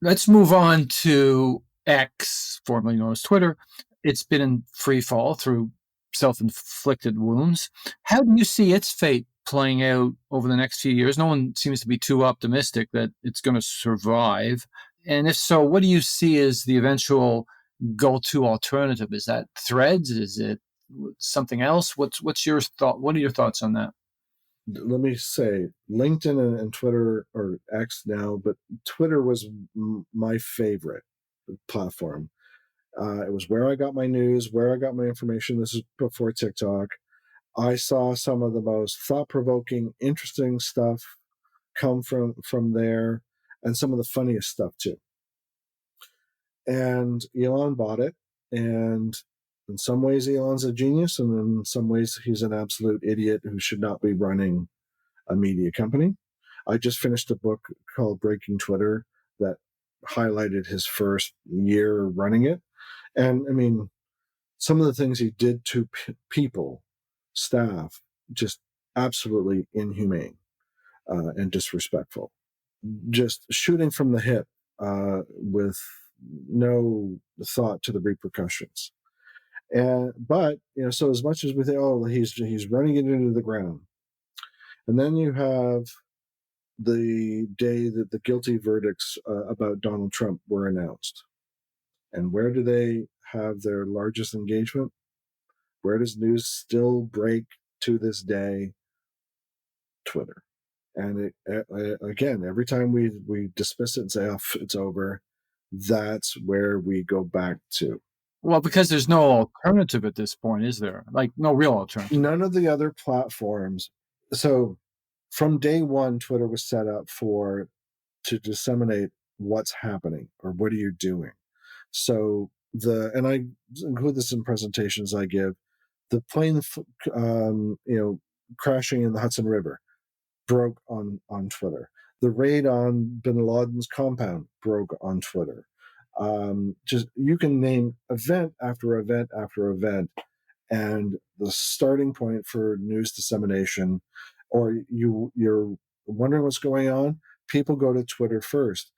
Speaker 1: Let's move on to X, formerly known as Twitter. It's been in free fall through self-inflicted wounds. How do you see its fate playing out over the next few years? No one seems to be too optimistic that it's going to survive. And if so, what do you see as the eventual go-to alternative? Is that Threads? Is it something else? What's your thought? What are your thoughts on that?
Speaker 2: Let me say, LinkedIn and Twitter, or X now, but Twitter was my favorite platform. It was where I got my news, where I got my information. This is before TikTok. I saw some of the most thought-provoking, interesting stuff come from there, and some of the funniest stuff too. And Elon bought it, and in some ways Elon's a genius, and in some ways he's an absolute idiot who should not be running a media company. I just finished a book called Breaking Twitter that highlighted his first year running it. And I mean, some of the things he did to people, staff, just absolutely inhumane and disrespectful. Just shooting from the hip with no thought to the repercussions. But so as much as we think, oh, he's running it into the ground, and then you have the day that the guilty verdicts about Donald Trump were announced. And where do they have their largest engagement? Where does news still break to this day? Twitter. And again, every time we dismiss it and say, oh, it's over, that's where we go back to.
Speaker 1: Well, because there's no alternative at this point, is there? Like, no real alternative.
Speaker 2: None of the other platforms. So from day one, Twitter was set up to disseminate what's happening or what are you doing. So and I include this in presentations I give, the plane, crashing in the Hudson River broke on Twitter. The raid on Bin Laden's compound broke on Twitter. Just you can name event after event after event, and the starting point for news dissemination, or you're wondering what's going on, people go to Twitter first.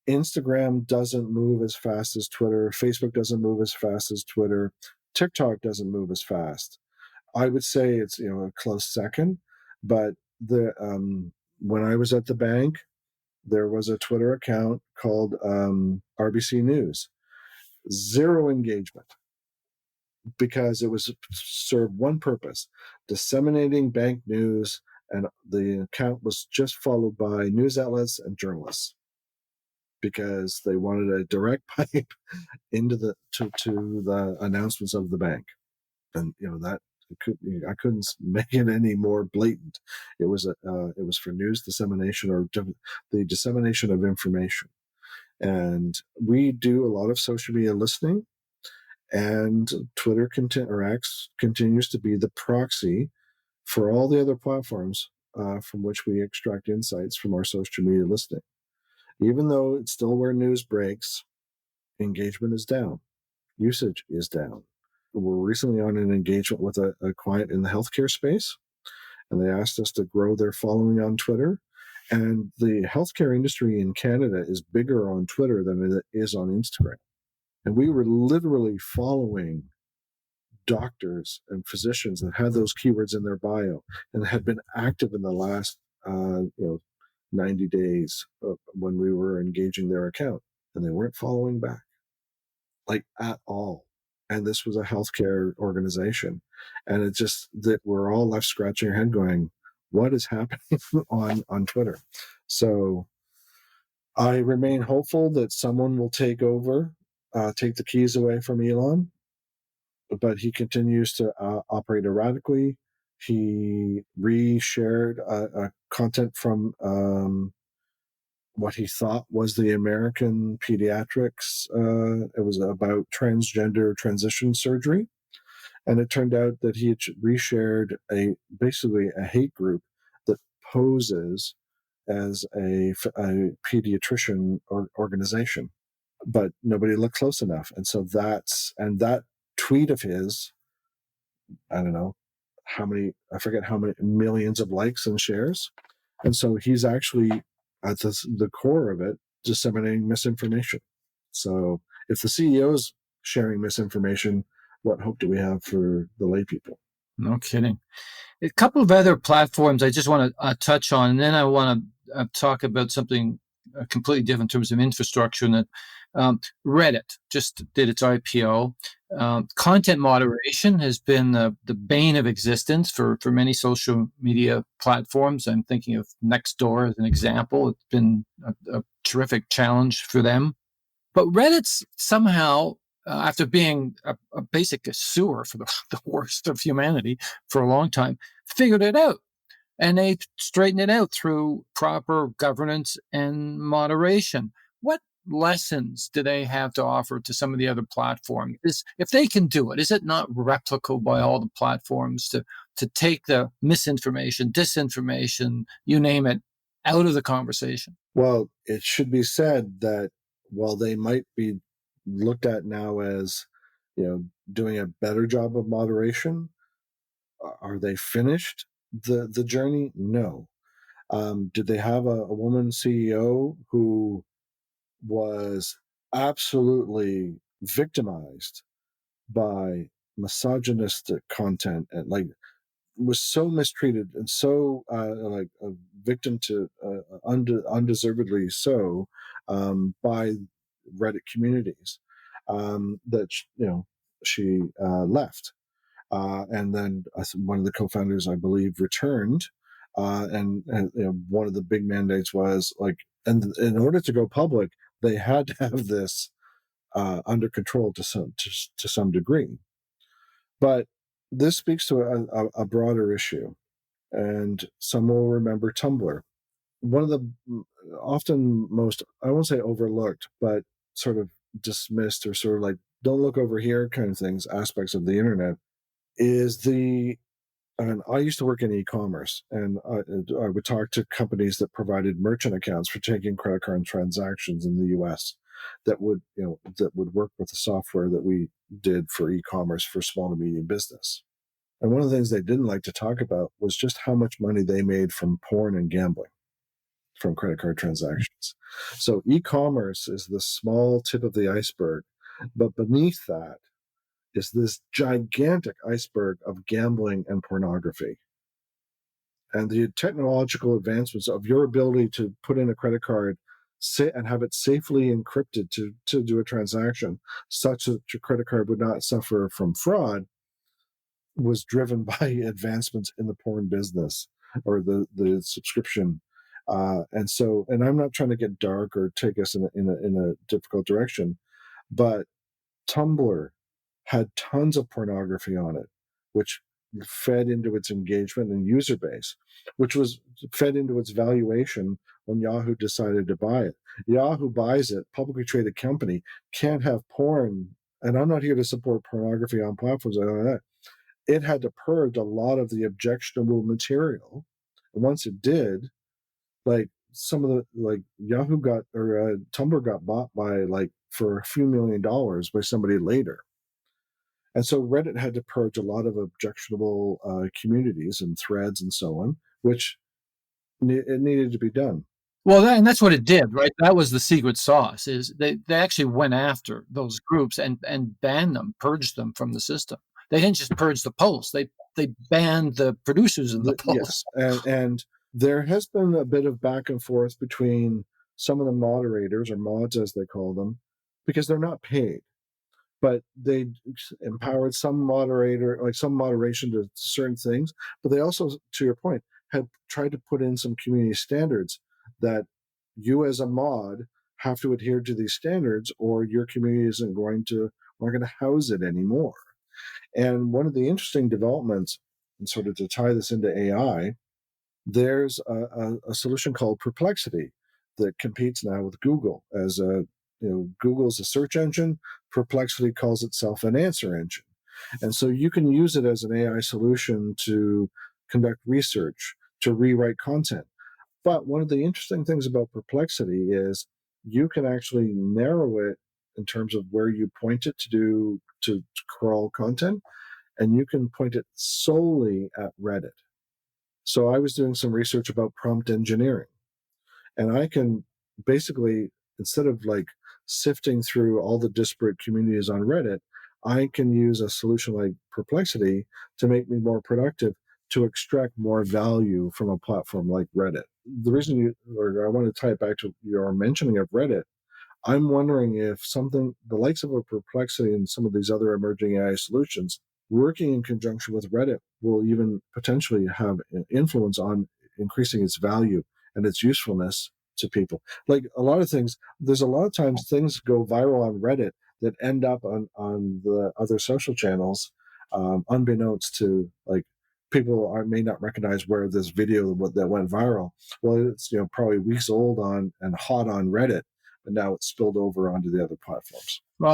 Speaker 2: Instagram doesn't move as fast as Twitter. Facebook doesn't move as fast as Twitter. TikTok doesn't move as fast. I would say it's a close second, but when I was at the bank, there was a Twitter account called RBC News. Zero engagement, because it was served one purpose: disseminating bank news, and the account was just followed by news outlets and journalists, because they wanted a direct pipe into to the announcements of the bank. And that I couldn't make it any more blatant. It was for news dissemination, or the dissemination of information. And we do a lot of social media listening, and Twitter or X continues to be the proxy for all the other platforms from which we extract insights from our social media listening. Even though it's still where news breaks, engagement is down, usage is down. were recently on an engagement with a client in the healthcare space, and they asked us to grow their following on Twitter. And the healthcare industry in Canada is bigger on Twitter than it is on Instagram. And we were literally following doctors and physicians that had those keywords in their bio and had been active in the last, 90 days when we were engaging their account, and they weren't following back, like at all. And this was a healthcare organization, and it's just that we're all left scratching our head, going, "What is happening on Twitter?" So I remain hopeful that someone will take over, take the keys away from Elon, but he continues to operate erratically. He reshared content from what he thought was the American Pediatrics. It was about transgender transition surgery, and it turned out that he had reshared basically a hate group that poses as a pediatrician organization, but nobody looked close enough, and so that tweet of his, I don't know how many, I forget how many millions of likes and shares. And so he's actually at the core of it, disseminating misinformation. So if the CEO is sharing misinformation, what hope do we have for the lay people?
Speaker 1: No kidding. A couple of other platforms I just want to touch on, and then I want to talk about something completely different in terms of infrastructure. And that Reddit just did its IPO. Content moderation has been the bane of existence for many social media platforms. I'm thinking of Nextdoor as an example. It's been a terrific challenge for them. But Reddit's somehow, after being a basic sewer for the worst of humanity for a long time, figured it out. And they straightened it out through proper governance and moderation. What lessons do they have to offer to some of the other platforms? If they can do it, is it not replicable by all the platforms to take the misinformation, disinformation, you name it, out of the conversation?
Speaker 2: Well, it should be said that while they might be looked at now as, doing a better job of moderation, are they finished the journey? No. Did they have a woman CEO who was absolutely victimized by misogynistic content and like was so mistreated and so like a victim to undeservedly so by Reddit communities, that she left, and then one of the co-founders, I believe, returned, and one of the big mandates was like, and in order to go public, they had to have this under control to some degree. But this speaks to a broader issue, and some will remember Tumblr. One of the often most, I won't say overlooked, but sort of dismissed or sort of like, don't look over here kind of things, aspects of the internet is and I used to work in e-commerce, and I would talk to companies that provided merchant accounts for taking credit card transactions in the U.S. that would work with the software that we did for e-commerce for small to medium business. And one of the things they didn't like to talk about was just how much money they made from porn and gambling from credit card transactions. So e-commerce is the small tip of the iceberg, but beneath that is this gigantic iceberg of gambling and pornography. And the technological advancements of your ability to put in a credit card, sit and have it safely encrypted to do a transaction such that your credit card would not suffer from fraud was driven by advancements in the porn business or the subscription. And I'm not trying to get dark or take us in a difficult direction, but Tumblr had tons of pornography on it, which fed into its engagement and user base, which was fed into its valuation when Yahoo decided to buy it. Yahoo buys it, publicly traded company, can't have porn. And I'm not here to support pornography on platforms like that. It had to purge a lot of the objectionable material. And once it did, like some of the like Yahoo got or Tumblr got bought by like for a few $1 million by somebody later. And so Reddit had to purge a lot of objectionable communities and threads and so on, which it needed to be done.
Speaker 1: Well, and that's what it did, right? That was the secret sauce. Is they actually went after those groups and banned them, purged them from the system. They didn't just purge the posts; they banned the producers of the posts.
Speaker 2: Yes, and there has been a bit of back and forth between some of the moderators or mods, as they call them, because they're not paid, but they empowered some some moderation to certain things. But they also, to your point, had tried to put in some community standards that you as a mod have to adhere to these standards, or your community isn't going to aren't going to house it anymore. And one of the interesting developments, and sort of to tie this into AI, there's a solution called Perplexity that competes now with Google as Google's a search engine. Perplexity calls itself an answer engine, and so you can use it as an AI solution to conduct research, to rewrite content. But one of the interesting things about Perplexity is you can actually narrow it in terms of where you point it to crawl content, and you can point it solely at Reddit. So I was doing some research about prompt engineering, and I can basically, instead of like sifting through all the disparate communities on Reddit, I can use a solution like Perplexity to make me more productive, to extract more value from a platform like Reddit. The reason or I want to tie it back to your mentioning of Reddit, I'm wondering if something the likes of a Perplexity and some of these other emerging AI solutions working in conjunction with Reddit will even potentially have an influence on increasing its value and its usefulness to people. Like a lot of things, there's a lot of times things go viral on Reddit that end up on the other social channels, unbeknownst to like people may not recognize where this video that went viral. Well, it's probably weeks old on and hot on Reddit, but now it's spilled over onto the other platforms.
Speaker 1: Well,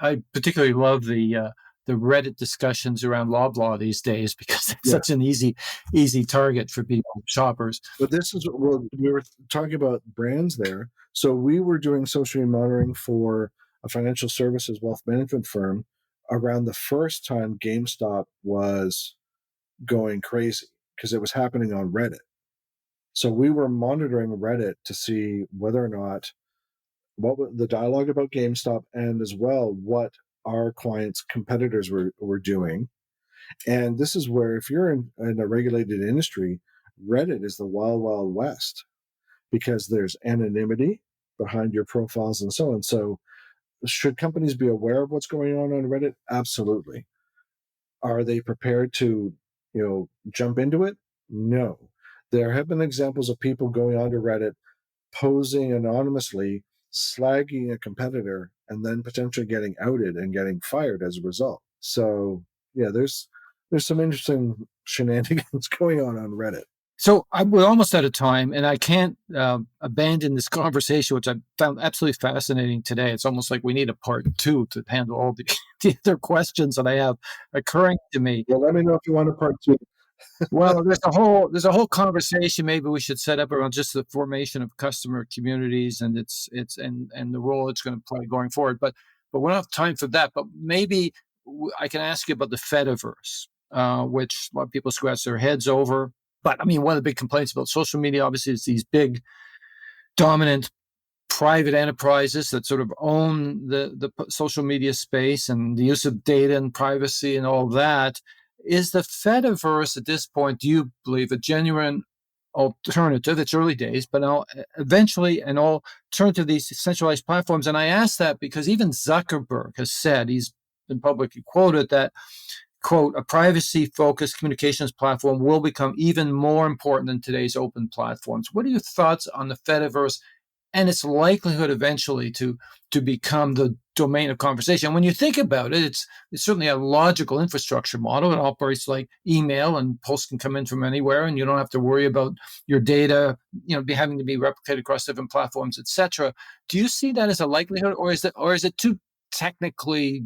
Speaker 1: I particularly love the Reddit discussions around Loblaw these days because it's
Speaker 2: Yeah.
Speaker 1: such an easy target for people, shoppers.
Speaker 2: But this is, well, we were talking about brands there. So we were doing social media monitoring for a financial services wealth management firm around the first time GameStop was going crazy because it was happening on Reddit. So we were monitoring Reddit to see whether or not what the dialogue about GameStop, and as well what our clients' competitors were doing. And this is where, if you're in a regulated industry, Reddit is the wild, wild west because there's anonymity behind your profiles and so on. So, should companies be aware of what's going on Reddit? Absolutely. Are they prepared to, jump into it? No. There have been examples of people going onto Reddit, posing anonymously, slagging a competitor, and then potentially getting outed and getting fired as a result. So, yeah, there's some interesting shenanigans going on Reddit.
Speaker 1: So we're almost out of time, and I can't abandon this conversation, which I found absolutely fascinating today. It's almost like we need a part two to handle all the other questions that I have occurring to me.
Speaker 2: Well, let me know if you want a part two.
Speaker 1: Well, there's a whole conversation maybe we should set up around just the formation of customer communities and it's and the role it's going to play going forward. But we don't have time for that. But maybe I can ask you about the Fediverse, which a lot of people scratch their heads over. But I mean, one of the big complaints about social media, obviously, is these big, dominant private enterprises that sort of own the social media space and the use of data and privacy and all that. Is the Fediverse at this point, do you believe, a genuine alternative? It's early days, but now eventually an alternative to these centralized platforms. And I ask that because even Zuckerberg has said, he's been publicly quoted, that, quote, a privacy-focused communications platform will become even more important than today's open platforms. What are your thoughts on the Fediverse and its likelihood eventually to become the domain of conversation? When you think about it, it's certainly a logical infrastructure model. It operates like email, and posts can come in from anywhere, and you don't have to worry about your data, having to be replicated across different platforms, etc. Do you see that as a likelihood, or is it too technically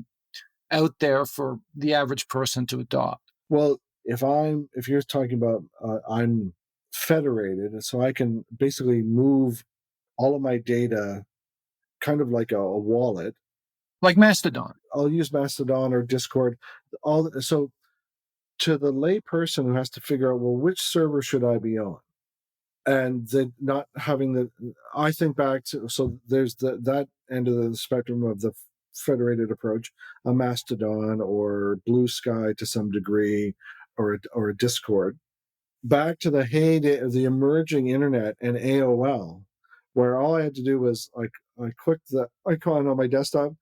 Speaker 1: out there for the average person to adopt?
Speaker 2: Well, if you're talking about, I'm federated, so I can basically move all of my data kind of like a wallet
Speaker 1: Like Mastodon.
Speaker 2: I'll use Mastodon or Discord. So to the lay person who has to figure out, well, which server should I be on? And the not having the, I think back to, so there's that end of the spectrum of the federated approach, a Mastodon or Blue Sky to some degree, or a Discord. Back to the heyday of the emerging internet and AOL, where all I had to do was like I clicked the icon on my desktop,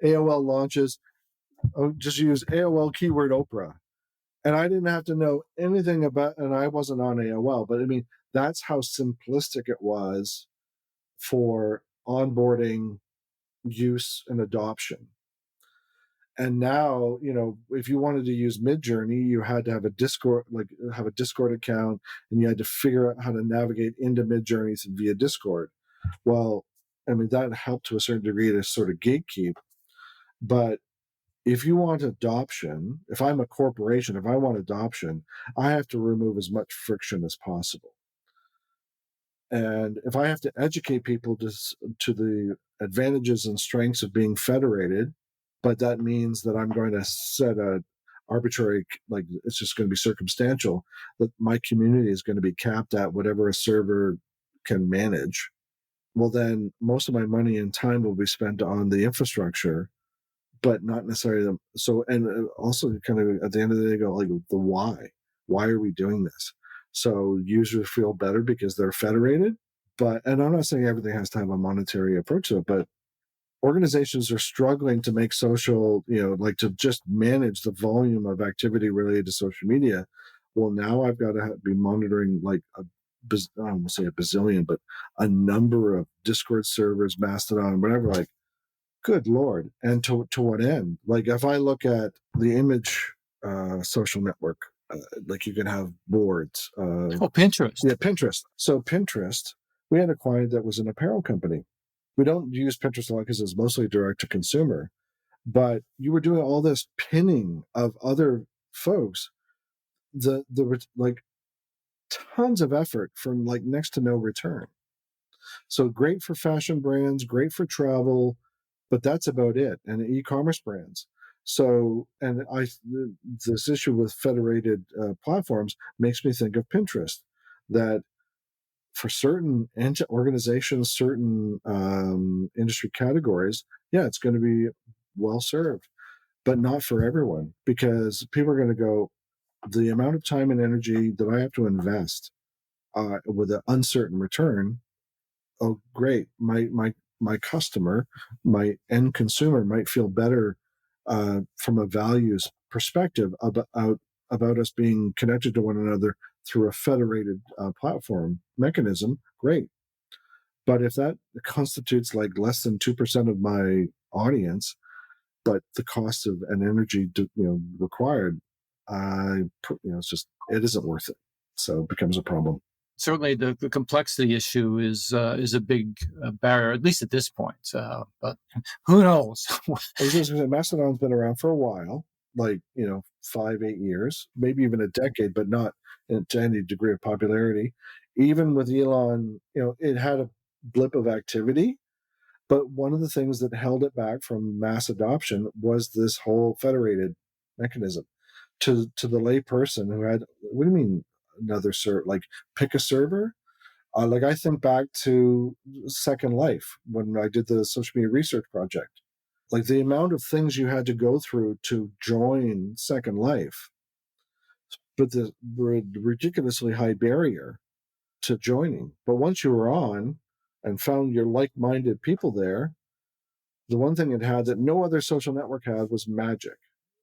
Speaker 2: AOL launches, just use AOL keyword Oprah, and I didn't have to know anything about, and I wasn't on AOL, but I mean, that's how simplistic it was for onboarding, use, and adoption. And now, if you wanted to use Midjourney, you had to have a Discord account, and you had to figure out how to navigate into Midjourney via Discord. Well, I mean, that helped to a certain degree to sort of gatekeep. But if you want adoption, if I'm a corporation, if I want adoption, I have to remove as much friction as possible. And if I have to educate people to the advantages and strengths of being federated, but that means that I'm going to set a arbitrary, like it's just going to be circumstantial, that my community is going to be capped at whatever a server can manage, well, then most of my money and time will be spent on the infrastructure, but not necessarily the, so, and also kind of at the end of the day, go like the why are we doing this? So users feel better because they're federated, and I'm not saying everything has to have a monetary approach to it, but organizations are struggling to make social, like to just manage the volume of activity related to social media. Well, now I've got to be monitoring like I won't say a bazillion, but a number of Discord servers, Mastodon, whatever, like, good Lord. And to what end? Like if I look at the image social network, like you can have boards.
Speaker 1: Pinterest.
Speaker 2: Yeah, Pinterest. So Pinterest, we had a client that was an apparel company. We don't use Pinterest a lot because it's mostly direct to consumer. But you were doing all this pinning of other folks, the like tons of effort from like next to no return. So great for fashion brands, great for travel, but that's about it. And e-commerce brands. So, and this issue with federated platforms makes me think of Pinterest. That for certain organizations, certain industry categories, yeah, it's going to be well served, but not for everyone, because people are going to go, the amount of time and energy that I have to invest with an uncertain return. Oh, great! My customer, my end consumer, might feel better from a values perspective about us being connected to one another through a federated platform mechanism. Great, but if that constitutes like less than 2% of my audience, but the cost of an energy required, it isn't worth it. So it becomes a problem.
Speaker 1: Certainly, the complexity issue is a big barrier, at least at this point. But who knows?
Speaker 2: Mastodon's been around for a while, like 5-8 years, maybe even a decade, but not to any degree of popularity. Even with Elon, it had a blip of activity, but one of the things that held it back from mass adoption was this whole federated mechanism. To the lay person who had, what do you mean another server? Like pick a server? Like I think back to Second Life when I did the social media research project. Like the amount of things you had to go through to join Second Life, but the ridiculously high barrier to joining. But once you were on and found your like-minded people there, the one thing it had that no other social network had was magic,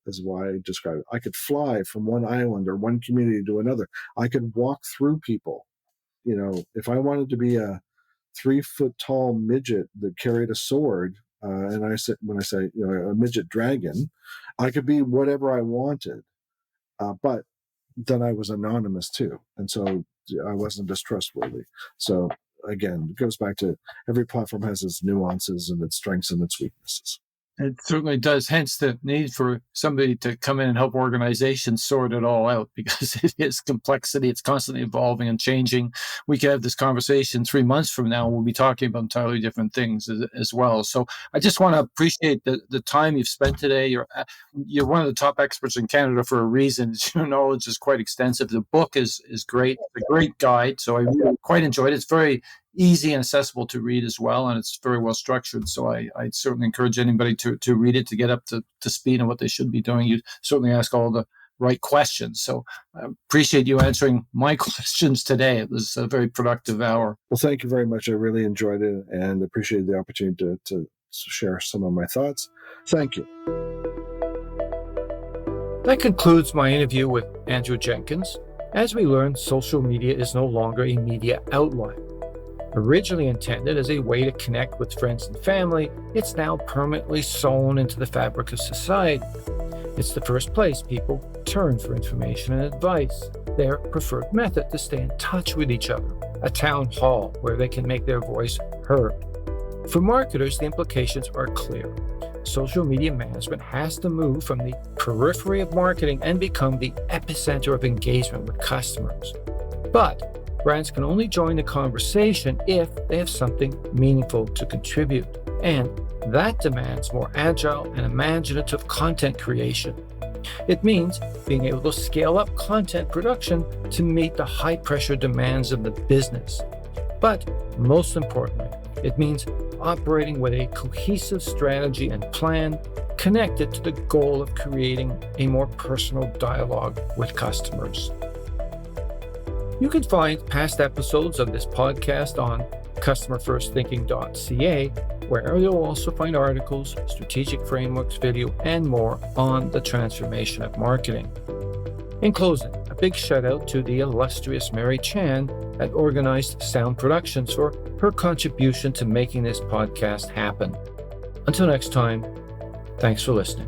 Speaker 2: is why I describe it. I could fly from one island or one community to another. I could walk through people. If I wanted to be a 3-foot tall midget that carried a sword, and when I say a midget dragon, I could be whatever I wanted. But then I was anonymous too, and so I wasn't distrustworthy. So again, it goes back to every platform has its nuances and its strengths and its weaknesses.
Speaker 1: It certainly does. Hence the need for somebody to come in and help organizations sort it all out because it is complexity. It's constantly evolving and changing. We could have this conversation 3 months from now, and we'll be talking about entirely different things as well. So I just want to appreciate the time you've spent today. You're one of the top experts in Canada for a reason. Your knowledge is quite extensive. The book is great. It's a great guide. So I really quite enjoyed it. It's very easy and accessible to read as well, and it's very well structured. So I'd certainly encourage anybody to read it to get up to speed on what they should be doing. You certainly ask all the right questions. So I appreciate you answering my questions today. It was a very productive hour.
Speaker 2: Well, thank you very much. I really enjoyed it and appreciated the opportunity to share some of my thoughts. Thank you.
Speaker 1: That concludes my interview with Andrew Jenkins. As we learned, social media is no longer a media outlet. Originally intended as a way to connect with friends and family, it's now permanently sewn into the fabric of society. It's the first place people turn for information and advice, their preferred method to stay in touch with each other, a town hall where they can make their voice heard. For marketers, the implications are clear. Social media management has to move from the periphery of marketing and become the epicenter of engagement with customers. But brands can only join the conversation if they have something meaningful to contribute, and that demands more agile and imaginative content creation. It means being able to scale up content production to meet the high-pressure demands of the business. But most importantly, it means operating with a cohesive strategy and plan connected to the goal of creating a more personal dialogue with customers. You can find past episodes of this podcast on customerfirstthinking.ca, where you'll also find articles, strategic frameworks, video, and more on the transformation of marketing. In closing, a big shout out to the illustrious Mary Chan at Organized Sound Productions for her contribution to making this podcast happen. Until next time, thanks for listening.